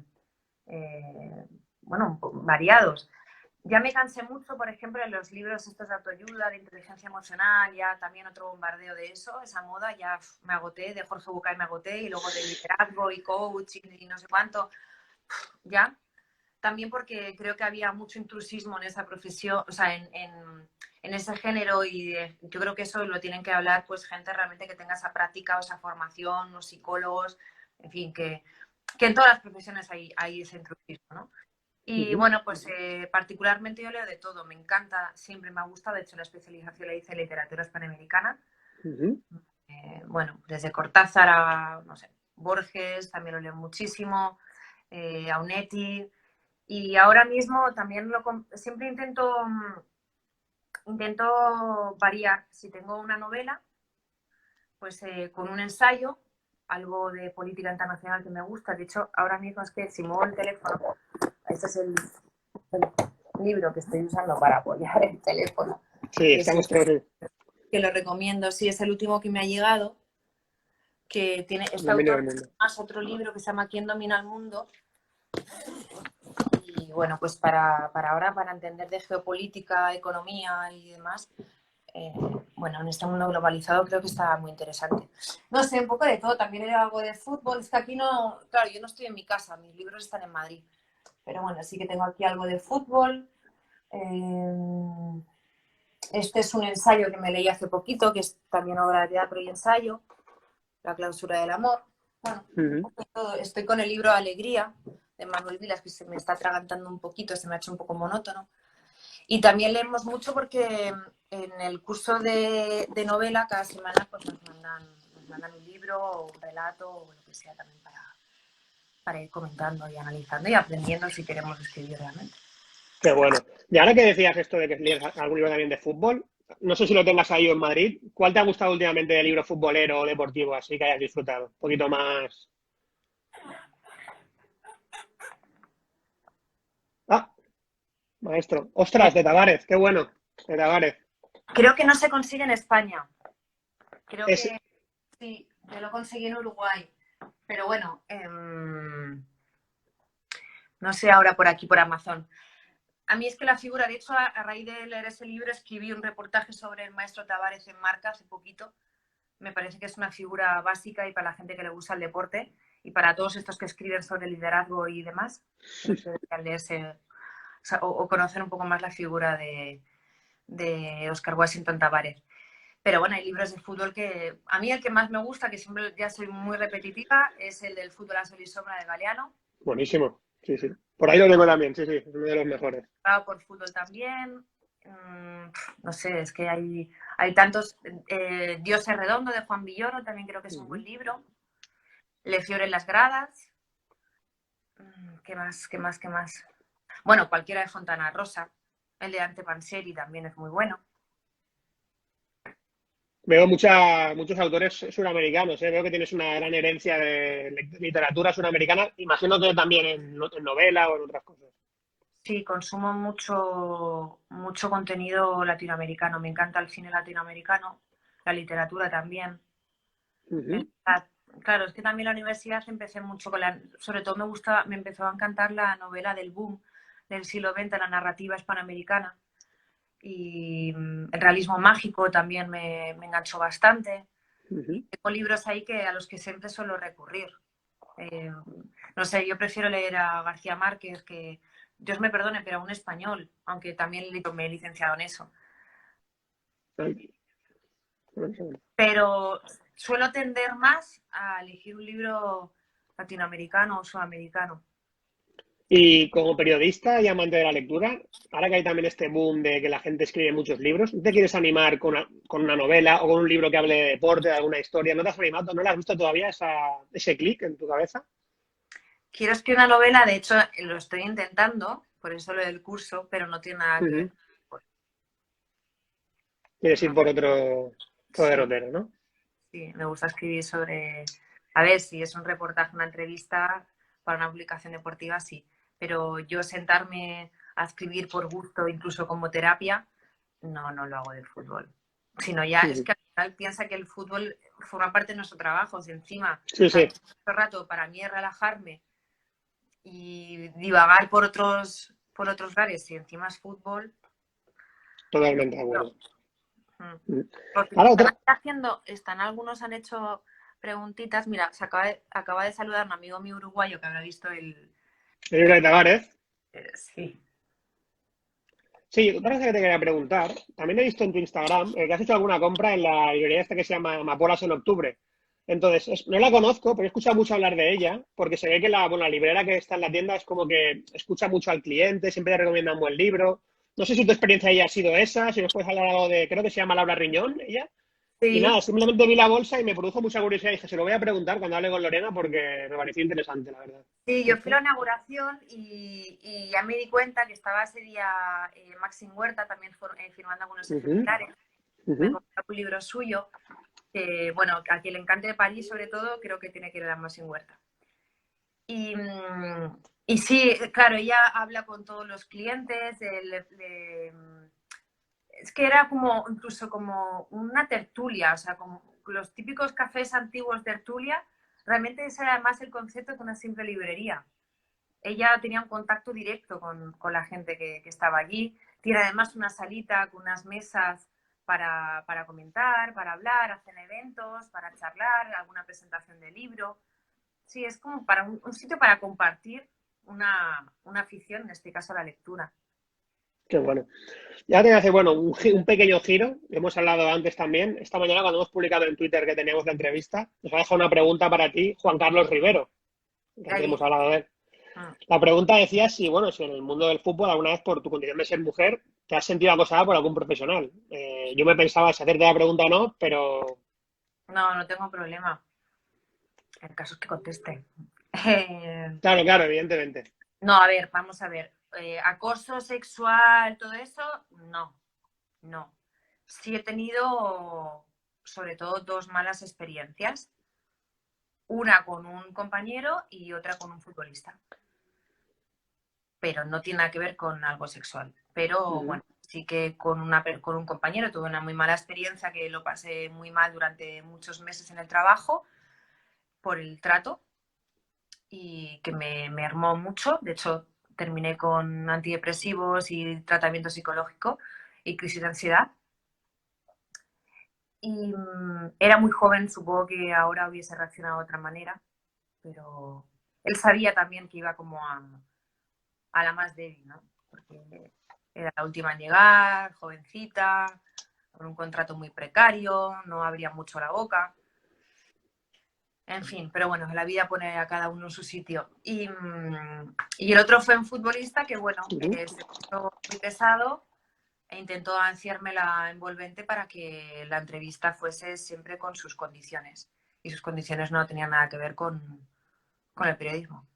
Speaker 2: eh, bueno, variados. Ya me cansé mucho, por ejemplo, en los libros estos de autoayuda, de inteligencia emocional, ya también otro bombardeo de eso, esa moda, ya me agoté, de Jorge Bucay me agoté, y luego de liderazgo y coaching y no sé cuánto, ya también porque creo que había mucho intrusismo en esa profesión, o sea, en ese género yo creo que eso lo tienen que hablar pues gente realmente que tenga esa práctica o esa formación, los psicólogos, en fin, que en todas las profesiones hay ese intrusismo, ¿no? Y
Speaker 1: Ujú.
Speaker 2: bueno, pues particularmente yo leo de todo, me encanta, siempre me ha gustado, de hecho la especialización la hice en literatura hispanoamericana,
Speaker 1: Ujú.
Speaker 2: bueno, desde Cortázar a, no sé, Borges, también lo leo muchísimo, a Unetti, y ahora mismo también siempre intento variar. Si tengo una novela, pues con un ensayo, algo de política internacional que me gusta. De hecho, ahora mismo es que si muevo el teléfono, este es el libro que estoy usando para apoyar el teléfono,
Speaker 1: Sí,
Speaker 2: que, es el,
Speaker 1: estamos todos.
Speaker 2: que lo recomiendo. Sí, es el último que me ha llegado, que tiene este
Speaker 1: Dominio
Speaker 2: autor
Speaker 1: del mundo.
Speaker 2: más otro libro que se llama ¿Quién domina el mundo? Y bueno, pues para ahora, para entender de geopolítica, economía y demás, bueno, en este mundo globalizado creo que está muy interesante. No sé, un poco de todo, también era algo de fútbol, es que aquí no, claro, yo no estoy en mi casa, mis libros están en Madrid, pero bueno, sí que tengo aquí algo de fútbol. Este es un ensayo que me leí hace poquito, que es también obra de teatro y ensayo, La clausura del amor. Bueno, un poco de todo. Estoy con el libro Alegría, de Manuel Vilas, que se me está atragantando un poquito, se me ha hecho un poco monótono. Y también leemos mucho porque en el curso de novela cada semana pues nos mandan un libro o un relato o lo que sea también para ir comentando y analizando y aprendiendo si queremos escribir realmente.
Speaker 1: Qué bueno. Y ahora que decías esto de que lees algún libro también de fútbol, no sé si lo tengas ahí en Madrid. ¿Cuál te ha gustado últimamente de libro futbolero o deportivo así que hayas disfrutado? Un poquito más. Ah, maestro. Ostras, de Tavares, qué bueno. De Tavares.
Speaker 2: Creo que no se consigue en España. Creo
Speaker 1: Es,
Speaker 2: que sí, yo lo conseguí en Uruguay. Pero bueno, no sé ahora por aquí, por Amazon. A mí es que la figura, de hecho, a raíz de leer ese libro, escribí un reportaje sobre el maestro Tavares en Marca hace poquito. Me parece que es una figura básica y para la gente que le gusta el deporte y para todos estos que escriben sobre liderazgo y demás, creo que deberían leerse o conocer un poco más la figura de Oscar Washington Tavares. Pero bueno, hay libros de fútbol que a mí el que más me gusta, que siempre ya soy muy repetitiva, es el del Fútbol a sol y sombra de Galeano.
Speaker 1: buenísimo. Sí, sí. Por ahí lo tengo también, sí, sí. Es uno de los mejores.
Speaker 2: Por fútbol también. No sé, es que hay tantos. Dios es redondo de Juan Villoro, también creo que es un buen libro. Le Fiore en las gradas. ¿Qué más? ¿Qué más? ¿Qué más? Bueno, cualquiera de Fontana Rosa. El de Ante Panseri también es muy bueno.
Speaker 1: Veo muchos autores suramericanos, ¿eh? Veo que tienes una gran herencia de literatura suramericana. Imagino que también en novela o en otras cosas.
Speaker 2: Sí, consumo mucho contenido latinoamericano. Me encanta el cine latinoamericano, la literatura también. Claro, es que también la universidad empecé mucho con sobre todo me empezó a encantar la novela del boom del siglo XX, la narrativa hispanoamericana. Y el realismo mágico también me enganchó bastante. Y tengo libros ahí a los que siempre suelo recurrir. No sé, yo prefiero leer a García Márquez, que Dios me perdone, pero a un español, aunque también me he licenciado en eso. Pero suelo tender más a elegir un libro latinoamericano o sudamericano.
Speaker 1: Y como periodista y amante de la lectura, ahora que hay también este boom de que la gente escribe muchos libros, ¿no te quieres animar con una novela o con un libro que hable de deporte, de alguna historia? ¿No te has animado? ¿No le has visto todavía ese clic en tu cabeza?
Speaker 2: Quiero escribir una novela, de hecho lo estoy intentando, por eso lo del curso, pero no tiene nada que ver.
Speaker 1: Quieres ir por otro
Speaker 2: Sí,
Speaker 1: derrotero, ¿no?
Speaker 2: sí, me gusta escribir sobre, a ver, si es un reportaje, una entrevista para una publicación deportiva, sí, pero yo sentarme a escribir por gusto, incluso como terapia, no lo hago de fútbol. Sino ya es que al final piensa que el fútbol forma parte de nuestro trabajo, si encima,
Speaker 1: Sí, sí.
Speaker 2: todo rato para mí es relajarme y divagar por otros lares, y encima es fútbol.
Speaker 1: Totalmente de acuerdo.
Speaker 2: Porque
Speaker 1: Ahora otra.
Speaker 2: algunos han hecho preguntitas. Mira, acaba de saludar un amigo mío uruguayo que habrá visto
Speaker 1: El libro de Tavares.
Speaker 2: sí.
Speaker 1: Sí, otra cosa que te quería preguntar. También he visto en tu Instagram que has hecho alguna compra en la librería esta que se llama Amapolas en octubre. Entonces, no la conozco, pero he escuchado mucho hablar de ella, porque se ve que la librera que está en la tienda es como que escucha mucho al cliente, siempre le recomienda un buen libro. No sé si tu experiencia ahí ha sido esa, si nos puedes hablar algo de, creo que se llama Laura Riñón, ella. Y
Speaker 2: Sí,
Speaker 1: nada, simplemente vi la bolsa y me produjo mucha curiosidad. Y dije, se lo voy a preguntar cuando hable con Lorena porque me pareció interesante, la verdad.
Speaker 2: sí, yo fui a la inauguración y ya me di cuenta que estaba ese día Maxim Huerta también firmando algunos ejemplares. Me compré un libro suyo, que, bueno, a quien le encante de París, sobre todo, creo que tiene que ir a Maxim Huerta. Y sí, claro, ella habla con todos los clientes, es que era como incluso como una tertulia, o sea, como los típicos cafés antiguos de tertulia, realmente ese era más el concepto de una simple librería. Ella tenía un contacto directo con la gente que estaba allí. Tiene además una salita con unas mesas para comentar, para hablar, hacen eventos, para charlar, alguna presentación de libro. Sí, es como para un sitio para compartir una afición, en este caso la lectura.
Speaker 1: Qué bueno. Ya te voy a hacer, bueno, un pequeño giro. Hemos hablado antes también. Esta mañana, cuando hemos publicado en Twitter que teníamos la entrevista, nos ha dejado una pregunta para ti, Juan Carlos Rivero, que antes hemos
Speaker 2: Ahí.
Speaker 1: hablado de él. La pregunta decía si, bueno, si en el mundo del fútbol, alguna vez por tu condición de ser mujer, te has sentido acosada por algún profesional. Yo me pensaba si hacerte la pregunta o no, pero
Speaker 2: No, no tengo problema. El caso es que conteste.
Speaker 1: claro, claro, evidentemente.
Speaker 2: No, a ver, vamos a ver. Acoso sexual, todo eso, no, no. Sí he tenido, sobre todo, dos malas experiencias. Una con un compañero y otra con un futbolista. Pero no tiene nada que ver con algo sexual. Pero
Speaker 1: Ujú.
Speaker 2: bueno, sí que con un compañero tuve una muy mala experiencia que lo pasé muy mal durante muchos meses en el trabajo por el trato y que me armó mucho. De hecho, terminé con antidepresivos y tratamiento psicológico y crisis de ansiedad. Y era muy joven, supongo que ahora hubiese reaccionado de otra manera, pero él sabía también que iba como a la más débil, ¿no? Porque era la última en llegar, jovencita, con un contrato muy precario, no abría mucho la boca. En fin, pero bueno, la vida pone a cada uno en su sitio. Y el otro fue un futbolista que, bueno,
Speaker 1: Ujú.
Speaker 2: se puso muy pesado e intentó ansiarme la envolvente para que la entrevista fuese siempre con sus condiciones. Y sus condiciones no tenían nada que ver con el periodismo.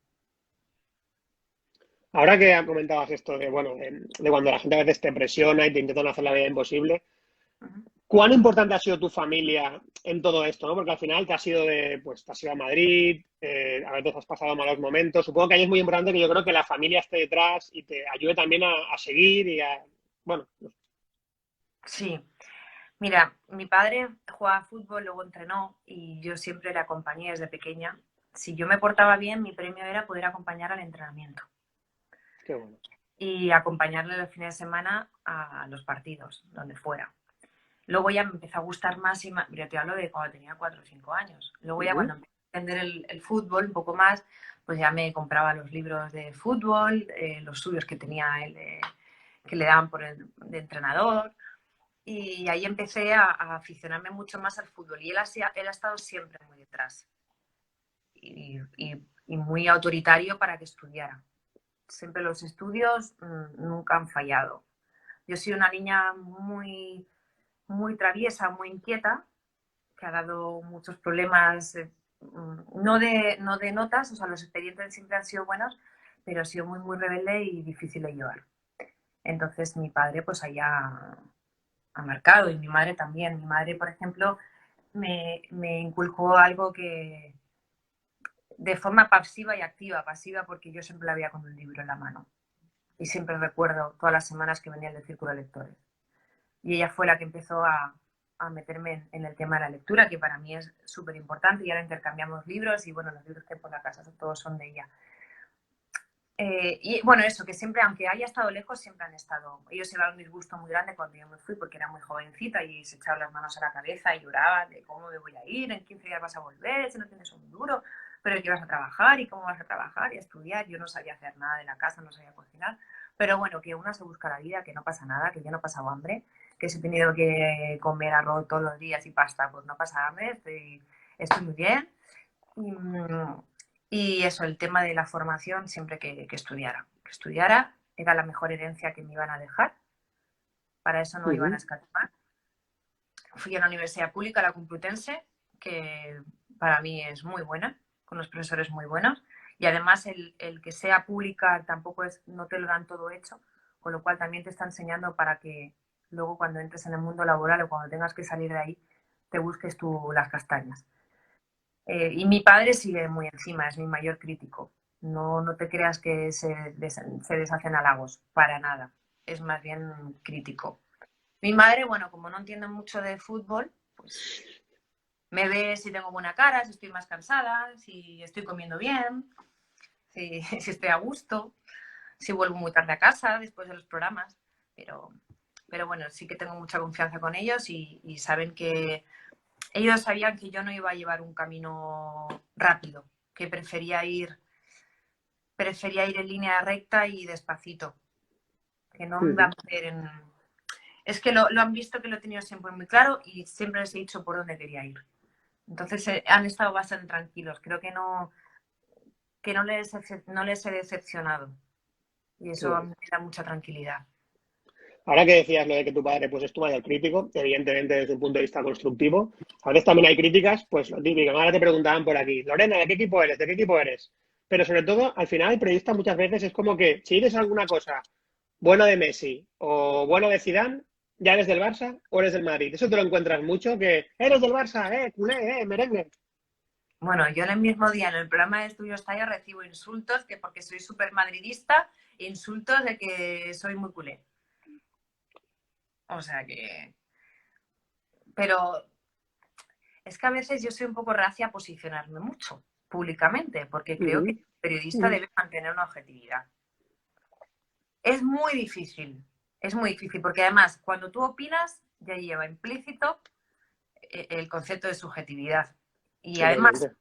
Speaker 1: Ahora que comentabas esto de, bueno, de cuando la gente a veces te presiona y te intentan hacer la vida imposible,
Speaker 2: Uh -huh.
Speaker 1: ¿cuán importante ha sido tu familia en todo esto, ¿no? Porque al final te has ido pues te has ido a Madrid, a veces has pasado malos momentos. Supongo que ahí es muy importante que yo creo que la familia esté detrás y te ayude también a seguir y a, bueno,
Speaker 2: Sí, mira, mi padre jugaba fútbol, luego entrenó y yo siempre le acompañé desde pequeña. Si yo me portaba bien, mi premio era poder acompañar al entrenamiento
Speaker 1: qué bueno.
Speaker 2: y acompañarle los fines de semana a los partidos, donde fuera. Luego ya me empezó a gustar más y más, yo te hablo de cuando tenía 4 o 5 años. Luego ya
Speaker 1: Ujú.
Speaker 2: cuando empecé a entender el fútbol un poco más, pues ya me compraba los libros de fútbol, los suyos que tenía él, que le daban de entrenador. Y ahí empecé a aficionarme mucho más al fútbol. Y él ha estado siempre muy detrás y muy autoritario para que estudiara. Siempre los estudios nunca han fallado. Yo soy una niña muy traviesa, muy inquieta, que ha dado muchos problemas, no de notas, o sea, los expedientes siempre han sido buenos, pero ha sido muy rebelde y difícil de llevar. Entonces mi padre pues allá ha marcado y mi madre también. Mi madre, por ejemplo, me inculcó algo que de forma pasiva y activa, pasiva porque yo siempre la veía con un libro en la mano y siempre recuerdo todas las semanas que venía del círculo de lectores. Y ella fue la que empezó a meterme en el tema de la lectura, que para mí es súper importante y ahora intercambiamos libros y bueno, los libros que por la casa todos son de ella. Y bueno, eso, que siempre, aunque haya estado lejos, siempre han estado. Ellos llevaron un disgusto muy grande cuando yo me fui porque era muy jovencita y se echaban las manos a la cabeza y lloraban de cómo me voy a ir, en 15 días vas a volver, si no tienes un duro, pero que vas a trabajar y cómo vas a trabajar y a estudiar. Yo no sabía hacer nada de la casa, no sabía cocinar, pero bueno, que una se busca la vida, que no pasa nada, que yo no he pasado hambre, que si he tenido que comer arroz todos los días y pasta, pues no pasa hambre, estoy muy bien. Y, y eso, el tema de la formación, siempre que estudiara. Que estudiara era la mejor herencia que me iban a dejar. Para eso no iban a
Speaker 1: Ujú.
Speaker 2: escatimar. Fui a la Universidad Pública, la Complutense, que para mí es muy buena, con unos profesores muy buenos. Y además el que sea pública tampoco es, no te lo dan todo hecho, con lo cual también te está enseñando para que luego cuando entres en el mundo laboral o cuando tengas que salir de ahí, te busques tú las castañas. Y mi padre sigue muy encima, es mi mayor crítico. No, no te creas que se deshacen halagos, para nada. Es más bien crítico. Mi madre, bueno, como no entiende mucho de fútbol, pues Me ve si tengo buena cara, si estoy más cansada, si estoy comiendo bien, si, si estoy a gusto, si vuelvo muy tarde a casa después de los programas. Pero bueno, sí que tengo mucha confianza con ellos y saben que ellos sabían que yo no iba a llevar un camino rápido, que prefería ir en línea recta y despacito, que no me iba a meter en... Es que lo han visto, que lo he tenido siempre muy claro y siempre les he dicho por dónde quería ir. Entonces han estado bastante tranquilos. Creo que no les he decepcionado y eso a mí me da mucha tranquilidad.
Speaker 1: Ahora que decías lo de que tu padre pues, es tu mayor crítico, evidentemente desde un punto de vista constructivo, a veces también hay críticas, pues lo típico, ahora te preguntaban por aquí, Lorena, ¿de qué equipo eres? ¿De qué equipo eres? Pero sobre todo, al final el periodista muchas veces es como que si dices alguna cosa buena de Messi o bueno de Zidane, ya eres del Barça o eres del Madrid. Eso te lo encuentras mucho, que eres del Barça, culé, merengue.
Speaker 2: Bueno, yo en el mismo día en el programa de Estudios Talla recibo insultos que porque soy súper madridista, insultos de que soy muy culé. O sea que... Pero es que a veces yo soy un poco reacia a posicionarme mucho públicamente, porque creo que el periodista debe mantener una objetividad. Es muy difícil, porque además cuando tú opinas ya lleva implícito el concepto de subjetividad. Y además
Speaker 1: Totalmente.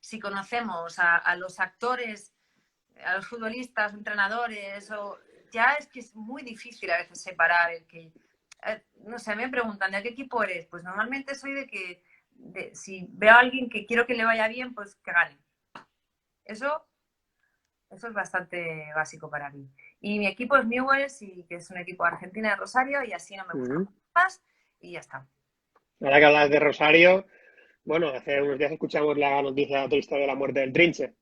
Speaker 2: si conocemos a los actores, a los futbolistas, entrenadores, ya es que es muy difícil a veces separar el que... no sé, me preguntan, ¿de qué equipo eres? Pues normalmente soy si veo a alguien que quiero que le vaya bien, pues que gane. Eso es bastante básico para mí. Y mi equipo es Newell's, que es un equipo de Argentina de Rosario, y así no me busco más y ya está.
Speaker 1: Ahora que hablas de Rosario, bueno, hace unos días escuchamos la noticia triste de la muerte del Trinche.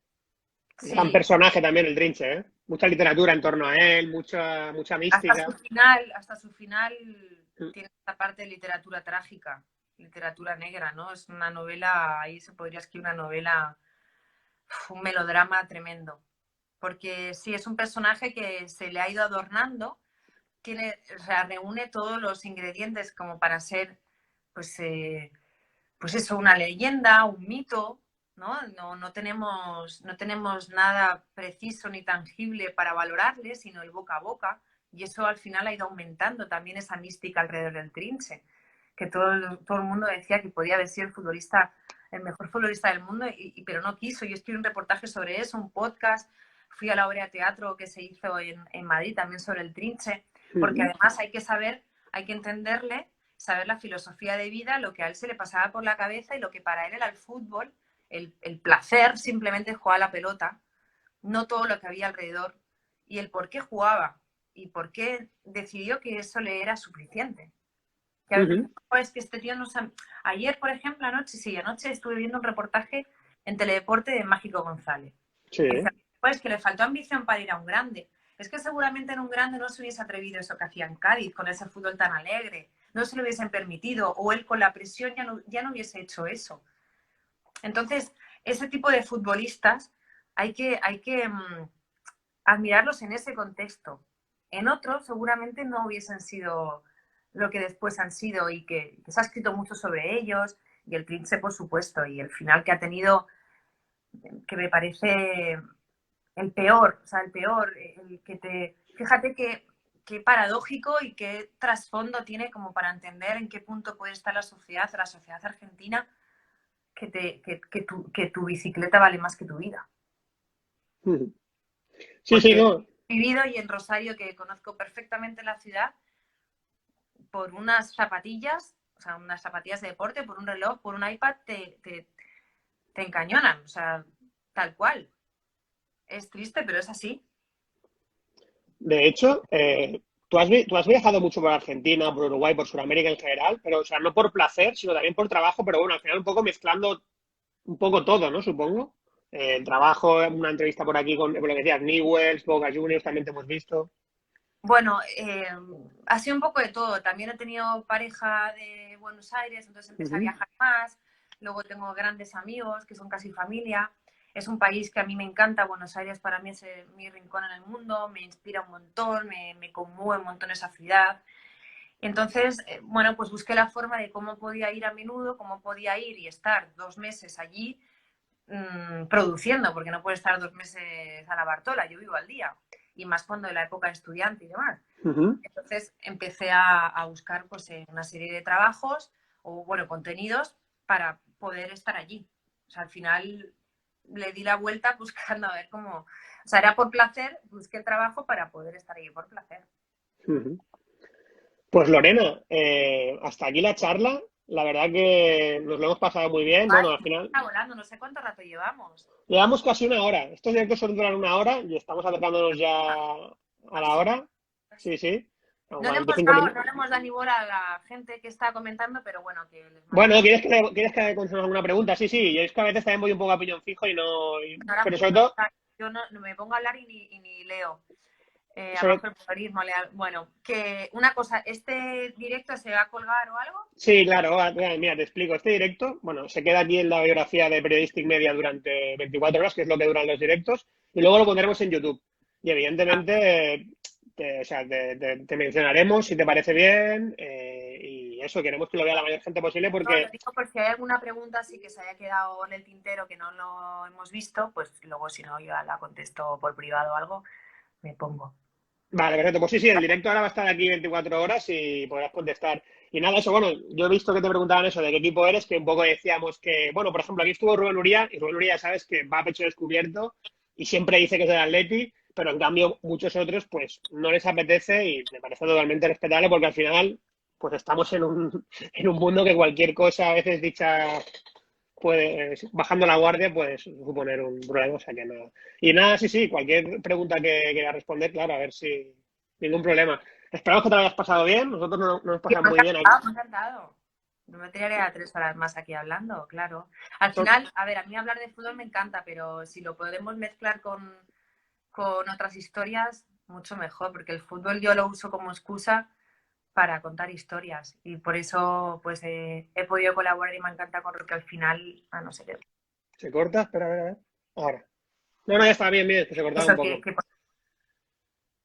Speaker 1: Gran
Speaker 2: Sí,
Speaker 1: personaje también el Trinche, ¿eh? Mucha literatura en torno a él, mucha mística.
Speaker 2: hasta su final tiene esta parte de literatura trágica, literatura negra, ¿no? Es una novela, ahí se podría escribir una novela, un melodrama tremendo. Porque sí, es un personaje que se le ha ido adornando, o sea, reúne todos los ingredientes como para ser, pues, pues eso, una leyenda, un mito, ¿no? No tenemos nada preciso ni tangible para valorarle, sino el boca a boca, y eso al final ha ido aumentando también esa mística alrededor del Trinche, que todo el mundo decía que podía haber sido el mejor futbolista del mundo, pero no quiso. Yo escribí un reportaje sobre eso, un podcast, fui a la obra de teatro que se hizo en Madrid también sobre el Trinche, porque además hay que saber, hay que entenderle, saber la filosofía de vida, lo que a él se le pasaba por la cabeza y lo que para él era el fútbol, el placer simplemente de jugar a la pelota, no todo lo que había alrededor, y el por qué jugaba y por qué decidió que eso le era suficiente. Que a veces es que este tío no sabe... Ayer, por ejemplo, anoche estuve viendo un reportaje en Teledeporte de Mágico González.
Speaker 1: Sí.
Speaker 2: Dice, pues que le faltó ambición para ir a un grande. Es que seguramente en un grande no se hubiese atrevido eso que hacía en Cádiz, con ese fútbol tan alegre. No se lo hubiesen permitido, o él con la presión ya no hubiese hecho eso. Entonces, ese tipo de futbolistas hay que admirarlos en ese contexto. En otros seguramente no hubiesen sido lo que después han sido y que se ha escrito mucho sobre ellos, y el Trinche, por supuesto, y el final que ha tenido, que me parece el peor, o sea, el peor, el que te... Fíjate qué paradójico y qué trasfondo tiene como para entender en qué punto puede estar la sociedad argentina, que tu bicicleta vale más que tu vida.
Speaker 1: Sí, sí,
Speaker 2: Porque
Speaker 1: no.
Speaker 2: he vivido y en Rosario, que conozco perfectamente la ciudad, por unas zapatillas, o sea, unas zapatillas de deporte, por un reloj, por un iPad, te encañonan, o sea, tal cual. Es triste, pero es así.
Speaker 1: De hecho, tú has viajado mucho por Argentina, por Uruguay, por Sudamérica en general, pero, o sea, no por placer, sino también por trabajo, pero bueno, al final un poco mezclando un poco todo, ¿no? Supongo. El trabajo, una entrevista por aquí con, por lo que decías, Newell's, Boca Juniors, también te hemos visto.
Speaker 2: Bueno, ha sido un poco de todo. También he tenido pareja de Buenos Aires, entonces empecé a viajar más. Luego tengo grandes amigos que son casi familia. Es un país que a mí me encanta. Buenos Aires para mí es mi rincón en el mundo. Me inspira un montón, me conmueve un montón esa ciudad. Entonces, bueno, pues busqué la forma de cómo podía ir a menudo, cómo podía ir y estar 2 meses allí produciendo, porque no puede estar 2 meses a la Bartola, yo vivo al día, y más cuando en la época de estudiante y demás. Entonces empecé a buscar pues una serie de trabajos o, bueno, contenidos para poder estar allí. O sea, al final le di la vuelta buscando a ver cómo... O sea, era por placer, busqué el trabajo para poder estar allí por placer.
Speaker 1: Pues Lorena, hasta aquí la charla. La verdad que nos lo hemos pasado muy bien.
Speaker 2: Ay,
Speaker 1: Bueno, al final
Speaker 2: está volando, no sé cuánto rato llevamos.
Speaker 1: llevamos casi una hora. Estos directos suelen durar una hora y estamos acercándonos ya a la
Speaker 2: Así.
Speaker 1: hora. Sí, sí. No,
Speaker 2: No le hemos
Speaker 1: 45
Speaker 2: dado,
Speaker 1: minutos.
Speaker 2: no le hemos dado ni bola a la gente que está comentando, pero bueno, que les
Speaker 1: Bueno,
Speaker 2: mandemos.
Speaker 1: ¿quieres que contestemos alguna pregunta? Sí, sí. Yo es que a veces también voy un poco a piñón fijo y no.
Speaker 2: Ahora
Speaker 1: Pero
Speaker 2: mismo
Speaker 1: sobre todo,
Speaker 2: yo no me pongo a hablar y ni leo.
Speaker 1: sobre,
Speaker 2: Abajo el periodismo, bueno, que una cosa, ¿este directo se va a colgar o algo?
Speaker 1: sí, claro, mira, te explico. Este directo, bueno, se queda aquí en la biografía de Periodistic Media durante 24 horas, que es lo que duran los directos, y luego lo pondremos en YouTube. Y evidentemente, o sea, te mencionaremos si te parece bien, y eso, queremos que lo vea la mayor gente posible
Speaker 2: No, lo
Speaker 1: porque,
Speaker 2: digo por si hay alguna pregunta así que se haya quedado en el tintero que no lo hemos visto, pues luego si no yo la contesto por privado o algo, me pongo.
Speaker 1: vale, perfecto, pues sí, sí, el directo ahora va a estar aquí 24 horas y podrás contestar. Y nada, eso, bueno, yo he visto que te preguntaban eso, de qué equipo eres, que un poco decíamos que, bueno, por ejemplo, aquí estuvo Rubén Uría, y Rubén Uría, sabes que va a pecho descubierto y siempre dice que es del Atleti, pero en cambio muchos otros, pues, no les apetece y me parece totalmente respetable porque al final, pues, estamos en un mundo que cualquier cosa, a veces dicha, puede, bajando la guardia, puede suponer un problema, o sea que nada. Y nada, sí, sí, cualquier pregunta que quiera responder, claro, a ver si, ningún problema. Esperamos que te lo hayas pasado bien, nosotros nos
Speaker 2: Sí,
Speaker 1: pasamos
Speaker 2: me ha
Speaker 1: muy bien aquí.
Speaker 2: encantado, me ha encantado. No me tiraré a 3 horas más aquí hablando, claro. Al
Speaker 1: Son-
Speaker 2: final, a ver, a mí hablar de fútbol me encanta, pero si lo podemos mezclar con otras historias, mucho mejor, porque el fútbol yo lo uso como excusa para contar historias y por eso pues he podido colaborar y me encanta con lo que al final, a no sé qué.
Speaker 1: ¿Se corta? Espera, a ver, a ver. Ahora. No, no, ya está bien, bien, es que se cortaba un
Speaker 2: Eso, que,
Speaker 1: poco.
Speaker 2: que,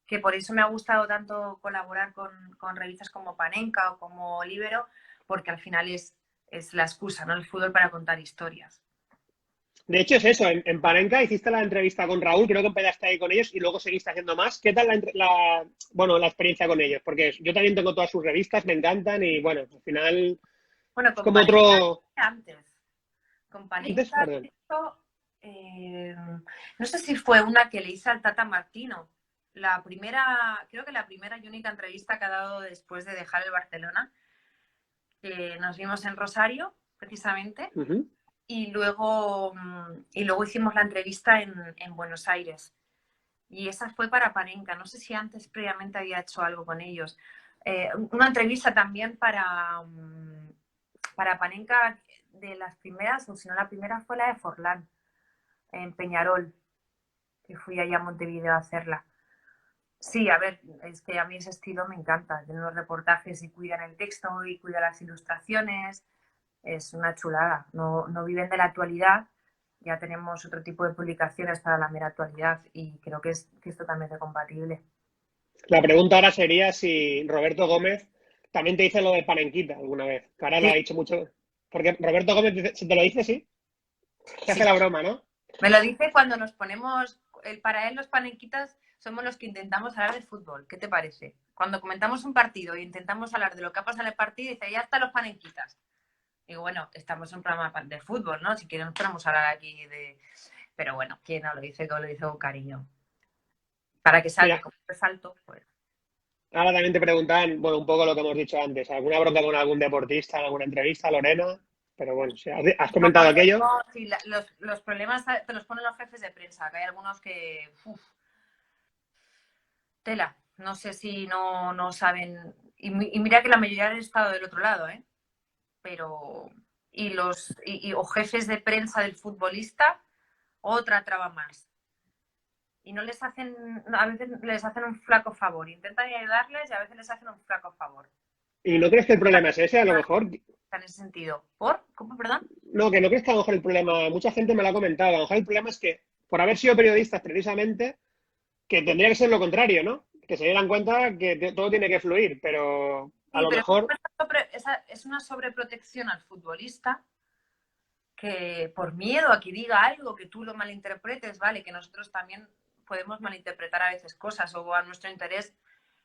Speaker 2: que por eso me ha gustado tanto colaborar con revistas como Panenka o como Libero, porque al final es la excusa, ¿no? El fútbol para contar historias.
Speaker 1: De hecho, es eso, en Panenka hiciste la entrevista con Raúl, creo que empezaste ahí con ellos y luego seguiste haciendo más. ¿Qué tal bueno, la experiencia con ellos? Porque yo también tengo todas sus revistas, me encantan y bueno, al final
Speaker 2: Bueno,
Speaker 1: es
Speaker 2: con
Speaker 1: como
Speaker 2: Panenka
Speaker 1: otro...
Speaker 2: antes. Con
Speaker 1: Antes,
Speaker 2: Panenka,
Speaker 1: perdón.
Speaker 2: eh, no sé si fue una que le hice al Tata Martino. La primera, creo que la primera y única entrevista que ha dado después de dejar el Barcelona. Nos vimos en Rosario, precisamente,
Speaker 1: Ujú.
Speaker 2: y luego hicimos la entrevista en Buenos Aires. Y esa fue para Panenka. No sé si antes previamente había hecho algo con ellos. Una entrevista también para Panenka de las primeras, o si no la primera fue la de Forlán, en Peñarol, que fui allá a Montevideo a hacerla. Sí, a ver, es que a mí ese estilo me encanta. Tienen los reportajes y cuidan el texto y cuidan las ilustraciones. Es una chulada. No, no viven de la actualidad. Ya tenemos otro tipo de publicaciones para la mera actualidad y creo que es totalmente compatible.
Speaker 1: La pregunta ahora sería si Roberto Gómez también te dice lo de Panenquita alguna vez. Que ahora lo
Speaker 2: Sí,
Speaker 1: ha dicho mucho. Porque Roberto Gómez, si te lo dice, sí. Te hace
Speaker 2: sí.
Speaker 1: la broma, ¿no?
Speaker 2: Me lo dice cuando nos ponemos, para él los panenquitas somos los que intentamos hablar de fútbol. ¿Qué te parece? Cuando comentamos un partido e intentamos hablar de lo que ha pasado en el partido, dice, ya están los panenquitas. Digo, bueno, estamos en un programa de fútbol, ¿no? Si quieren nos podemos hablar aquí de... Pero bueno, ¿quién no lo dice? Que lo dice con cariño. Para que salte
Speaker 1: Mira,
Speaker 2: como salto, pues...
Speaker 1: ahora también te preguntan, bueno, un poco lo que hemos dicho antes. ¿Alguna bronca con algún deportista en alguna entrevista, Lorena? Pero bueno, si has
Speaker 2: No,
Speaker 1: comentado aquello.
Speaker 2: sí, los problemas te los ponen los jefes de prensa, que hay algunos que... Uf, tela. No sé si no saben... Y mira que la mayoría han estado del otro lado, ¿eh? Pero... o jefes de prensa del futbolista, otra traba más. Y no les hacen, a veces les hacen un flaco favor. Intentan ayudarles y a veces les hacen un flaco favor.
Speaker 1: ¿Y no crees que el problema es ese? A lo mejor,
Speaker 2: En ese sentido. ¿Por? ¿Cómo, perdón?
Speaker 1: no, que no crees que a lo mejor el problema, mucha gente me lo ha comentado, a lo mejor el problema es que por haber sido periodistas precisamente, que tendría que ser lo contrario, ¿no? Que se dieran cuenta que todo tiene que fluir, pero A
Speaker 2: Sí,
Speaker 1: lo
Speaker 2: pero
Speaker 1: mejor,
Speaker 2: es una sobreprotección al futbolista que por miedo a que diga algo, que tú lo malinterpretes, ¿vale? Que nosotros también podemos malinterpretar a veces cosas o a nuestro interés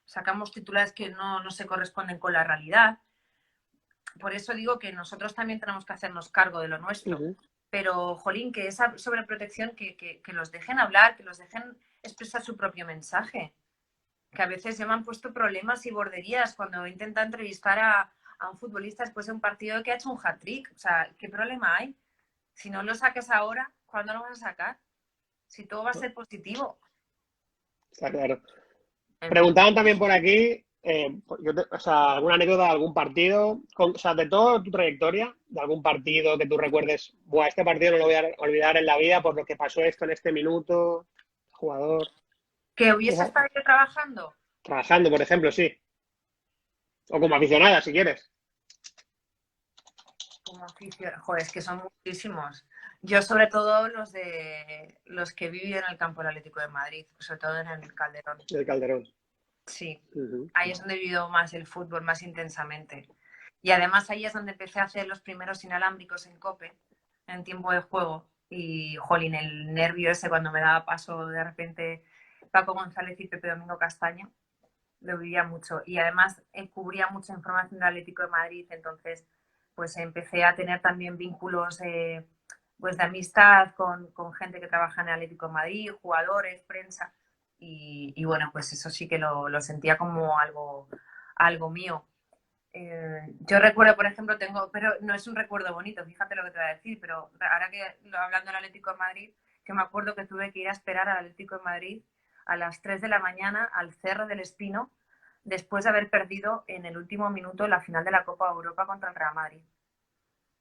Speaker 2: sacamos titulares que no se corresponden con la realidad. Por eso digo que nosotros también tenemos que hacernos cargo de lo nuestro.
Speaker 1: ujú,
Speaker 2: Pero, jolín, que esa sobreprotección, que los dejen hablar, que los dejen expresar su propio mensaje. Que a veces ya me han puesto problemas y borderías cuando intenta entrevistar a un futbolista después de un partido que ha hecho un hat-trick. O sea, ¿qué problema hay? Si no lo sacas ahora, ¿cuándo lo vas a sacar? Si todo va a ser positivo.
Speaker 1: está claro.
Speaker 2: En fin.
Speaker 1: Preguntaban también por aquí, o sea, alguna anécdota de algún partido, o sea, de toda tu trayectoria, de algún partido que tú recuerdes, buah, este partido no lo voy a olvidar en la vida por lo que pasó esto en este minuto, jugador,
Speaker 2: ¿Que hubiese
Speaker 1: esa-
Speaker 2: estado yo trabajando?
Speaker 1: trabajando, por ejemplo, sí, o como aficionada, si quieres.
Speaker 2: Como afición, joder, es que son muchísimos. Yo sobre todo los que viví en el campo del Atlético de Madrid, sobre todo en el Calderón.
Speaker 1: El Calderón.
Speaker 2: Sí,
Speaker 1: Ujú.
Speaker 2: ahí es donde he vivido más el fútbol, más intensamente. Y además ahí es donde empecé a hacer los primeros inalámbricos en COPE, en tiempo de juego. Y, jolín, el nervio ese cuando me daba paso de repente Paco González y Pepe Domingo Castaño, lo vivía mucho. Y además cubría mucha información del Atlético de Madrid, entonces pues empecé a tener también vínculos pues de amistad con gente que trabaja en el Atlético de Madrid, jugadores, prensa. Bueno, pues eso sí que lo sentía como algo mío. Yo recuerdo, por ejemplo, pero no es un recuerdo bonito, fíjate lo que te voy a decir, pero ahora que hablando del Atlético de Madrid, que me acuerdo que tuve que ir a esperar al Atlético de Madrid a las 3 de la mañana al Cerro del Espino, después de haber perdido en el último minuto la final de la Copa de Europa contra el Real Madrid.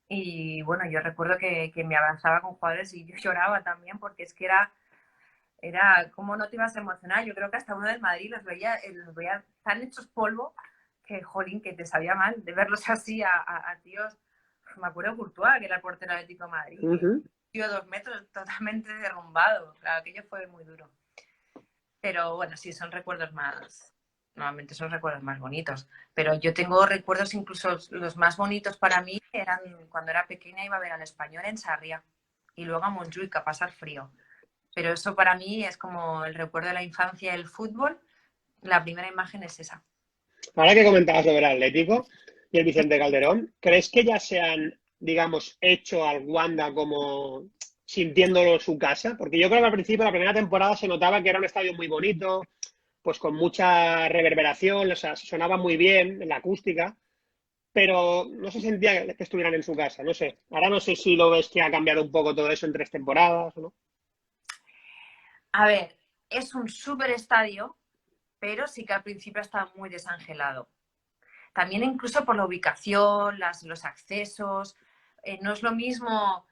Speaker 2: Y bueno, yo recuerdo que me avanzaba con jugadores y yo lloraba también porque es que ¿cómo no te ibas a emocionar? Yo creo que hasta uno del Madrid los veía tan hechos polvo que, jolín, que te sabía mal de verlos así a tíos. Me acuerdo de Courtois, que era el portero Atlético de Madrid, que
Speaker 1: Ujú.
Speaker 2: tío 2 metros totalmente derrumbado. Claro, aquello fue muy duro. Pero bueno, sí, normalmente son recuerdos más bonitos. Pero yo tengo recuerdos, incluso los más bonitos para mí eran cuando era pequeña, iba a ver al Español en Sarriá y luego a Montjuic a pasar frío. Pero eso para mí es como el recuerdo de la infancia del fútbol. La primera imagen es esa.
Speaker 1: Ahora que comentabas sobre el Atlético y el Vicente Calderón, ¿crees que ya se han, digamos, hecho al Wanda como sintiéndolo su casa? Porque yo creo que al principio, la primera temporada, se notaba que era un estadio muy bonito, pues con mucha reverberación, o sea, sonaba muy bien en la acústica, pero no se sentía que estuvieran en su casa, no sé. Ahora no sé si lo ves que ha cambiado un poco todo eso en 3 temporadas o no.
Speaker 2: A ver, es un súper estadio, pero sí que al principio está muy desangelado. También incluso por la ubicación, los accesos. No es lo mismo,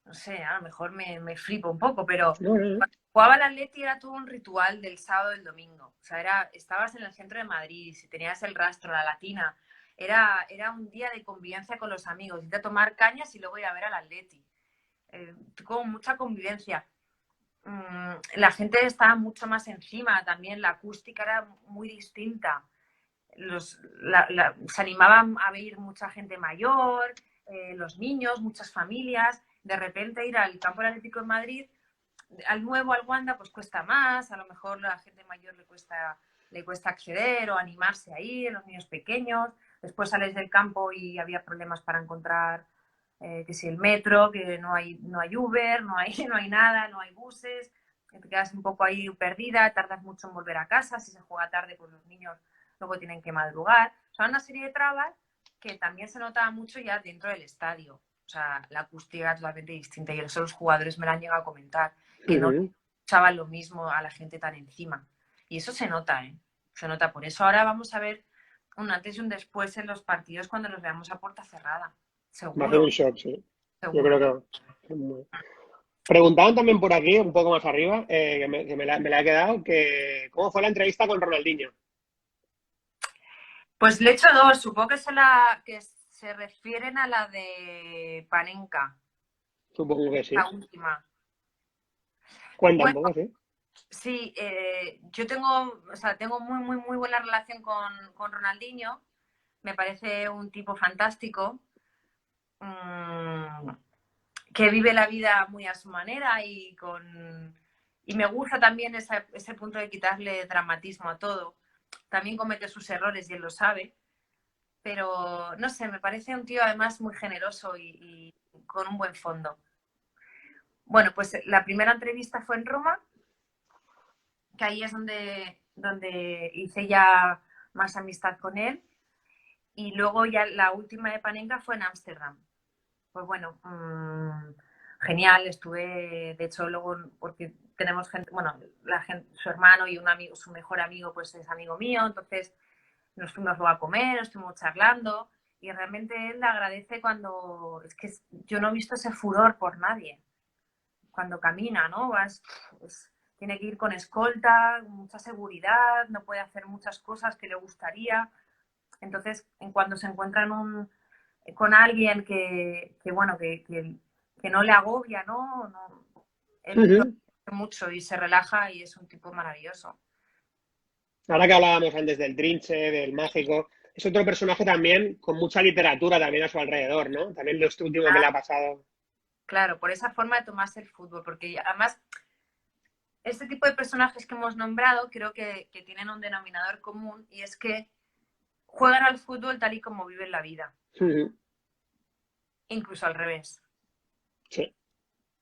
Speaker 2: no sé, a lo mejor me flipo un poco, pero
Speaker 1: No, no, no.
Speaker 2: cuando jugaba el Atleti era todo un ritual del sábado y del domingo. O sea, estabas en el centro de Madrid, si tenías el rastro, la latina, era un día de convivencia con los amigos, ir a tomar cañas y luego ir a ver al Atleti. Con mucha convivencia. La gente estaba mucho más encima, también la acústica era muy distinta. Se animaban a ver mucha gente mayor, los niños, muchas familias. De repente ir al campo del Atlético de Madrid, al nuevo, al Wanda, pues cuesta más. A lo mejor a la gente mayor le cuesta acceder o animarse a ir, los niños pequeños. Después sales del campo y había problemas para encontrar que si el metro, que no hay Uber, no hay nada, no hay buses, que te quedas un poco ahí perdida, tardas mucho en volver a casa, si se juega tarde, pues los niños luego tienen que madrugar. O sea, una serie de trabas que también se notaba mucho ya dentro del estadio. O sea, la acústica era totalmente distinta y eso los jugadores me lo han llegado a comentar, que no
Speaker 1: Ujú.
Speaker 2: escuchaban lo mismo a la gente tan encima. Y eso se nota, ¿eh? Se nota. Por eso ahora vamos a ver un antes y un después en los partidos cuando los veamos a puerta cerrada.
Speaker 1: Va a ser
Speaker 2: Seguro,
Speaker 1: un shock, sí. Yo
Speaker 2: seguro.
Speaker 1: creo que... Preguntaban también por aquí, un poco más arriba, que me la he quedado, que cómo fue la entrevista con Ronaldinho.
Speaker 2: Pues le he hecho dos. Supongo que se refieren a la de Panenka,
Speaker 1: Supongo que
Speaker 2: la
Speaker 1: sí.
Speaker 2: última.
Speaker 1: Cuenta un
Speaker 2: Bueno,
Speaker 1: poco, sí.
Speaker 2: sí, yo tengo muy, muy, muy buena relación con Ronaldinho. me parece un tipo fantástico, que vive la vida muy a su manera y me gusta también ese punto de quitarle dramatismo a todo. También comete sus errores y él lo sabe, pero no sé, me parece un tío además muy generoso y con un buen fondo. Bueno, pues la primera entrevista fue en Roma, que ahí es donde hice ya más amistad con él, y luego ya la última de Panenka fue en Ámsterdam. Pues bueno, genial, estuve, de hecho luego, porque tenemos gente, bueno, su hermano y un amigo, su mejor amigo pues es amigo mío, entonces nos fuimos luego a comer, estuvimos charlando y realmente él agradece cuando, es que yo no he visto ese furor por nadie, cuando camina, ¿no? Tiene que ir con escolta, mucha seguridad, no puede hacer muchas cosas que le gustaría, entonces en cuando se encuentra con alguien bueno, que no le agobia, ¿no? Él lo hace mucho y se relaja y es un tipo maravilloso.
Speaker 1: Ahora que hablábamos antes del Trinche, del Mágico, es otro personaje también con mucha literatura también a su alrededor, ¿no? También lo último que le ha pasado.
Speaker 2: Claro, por esa forma de tomarse el fútbol, porque además este tipo de personajes que hemos nombrado creo que tienen un denominador común y es que juegan al fútbol tal y como viven la vida. Incluso al revés.
Speaker 1: Sí.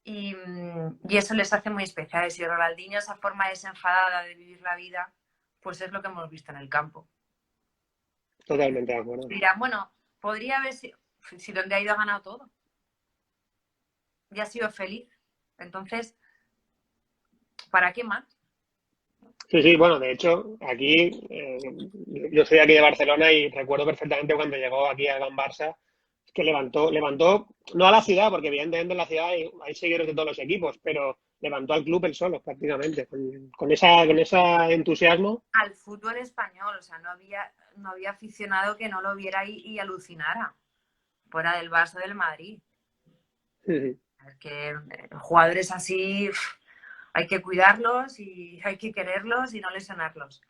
Speaker 2: Y eso les hace muy especiales. Y Ronaldinho, esa forma desenfadada de vivir la vida, pues es lo que hemos visto en el campo.
Speaker 1: Totalmente de acuerdo.
Speaker 2: Dirán, bueno, podría haber sido, si donde ha ido ha ganado todo. Y ha sido feliz. Entonces, ¿para qué más?
Speaker 1: Sí, sí, bueno, de hecho, aquí, yo soy aquí de Barcelona y recuerdo perfectamente cuando llegó aquí al Gran Barça, que levantó, no a la ciudad, porque evidentemente en la ciudad hay seguidores de todos los equipos, pero levantó al club él solo, prácticamente, con ese entusiasmo.
Speaker 2: Al fútbol español, o sea, no había aficionado que no lo viera y alucinara, fuera del Barça del Madrid. Es que jugadores así hay que cuidarlos y hay que quererlos y no lesionarlos.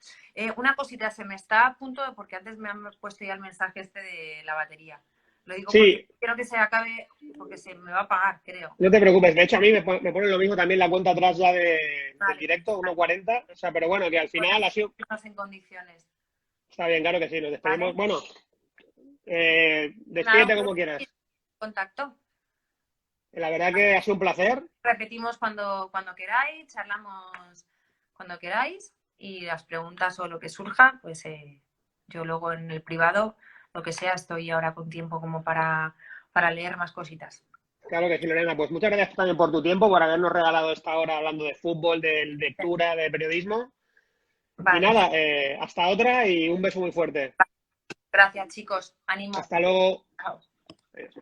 Speaker 2: Una cosita, se me está a punto, porque antes me han puesto ya el mensaje este de la batería. Lo digo porque
Speaker 1: Sí,
Speaker 2: quiero que se acabe, porque se me va a apagar, creo.
Speaker 1: no te preocupes, de hecho a mí me pone lo mismo también la cuenta atrás ya del
Speaker 2: Vale,
Speaker 1: directo, 1:40, o sea, pero bueno, que al final ha sido...
Speaker 2: en condiciones.
Speaker 1: Está bien, claro que sí, nos despedimos.
Speaker 2: ¿Vale?
Speaker 1: Bueno,
Speaker 2: Nada,
Speaker 1: despídete como quieras.
Speaker 2: contacto.
Speaker 1: La verdad que ha sido un placer.
Speaker 2: Repetimos cuando queráis, charlamos cuando queráis y las preguntas o lo que surja, pues yo luego en el privado, lo que sea, estoy ahora con tiempo como para leer más cositas.
Speaker 1: Claro que sí, Lorena. Pues muchas gracias también por tu tiempo, por habernos regalado esta hora hablando de fútbol, de lectura, de periodismo. Y
Speaker 2: Vale.
Speaker 1: nada, hasta otra y un beso muy fuerte.
Speaker 2: Gracias, chicos. Ánimo.
Speaker 1: Hasta luego.
Speaker 2: Chao.
Speaker 1: Adiós.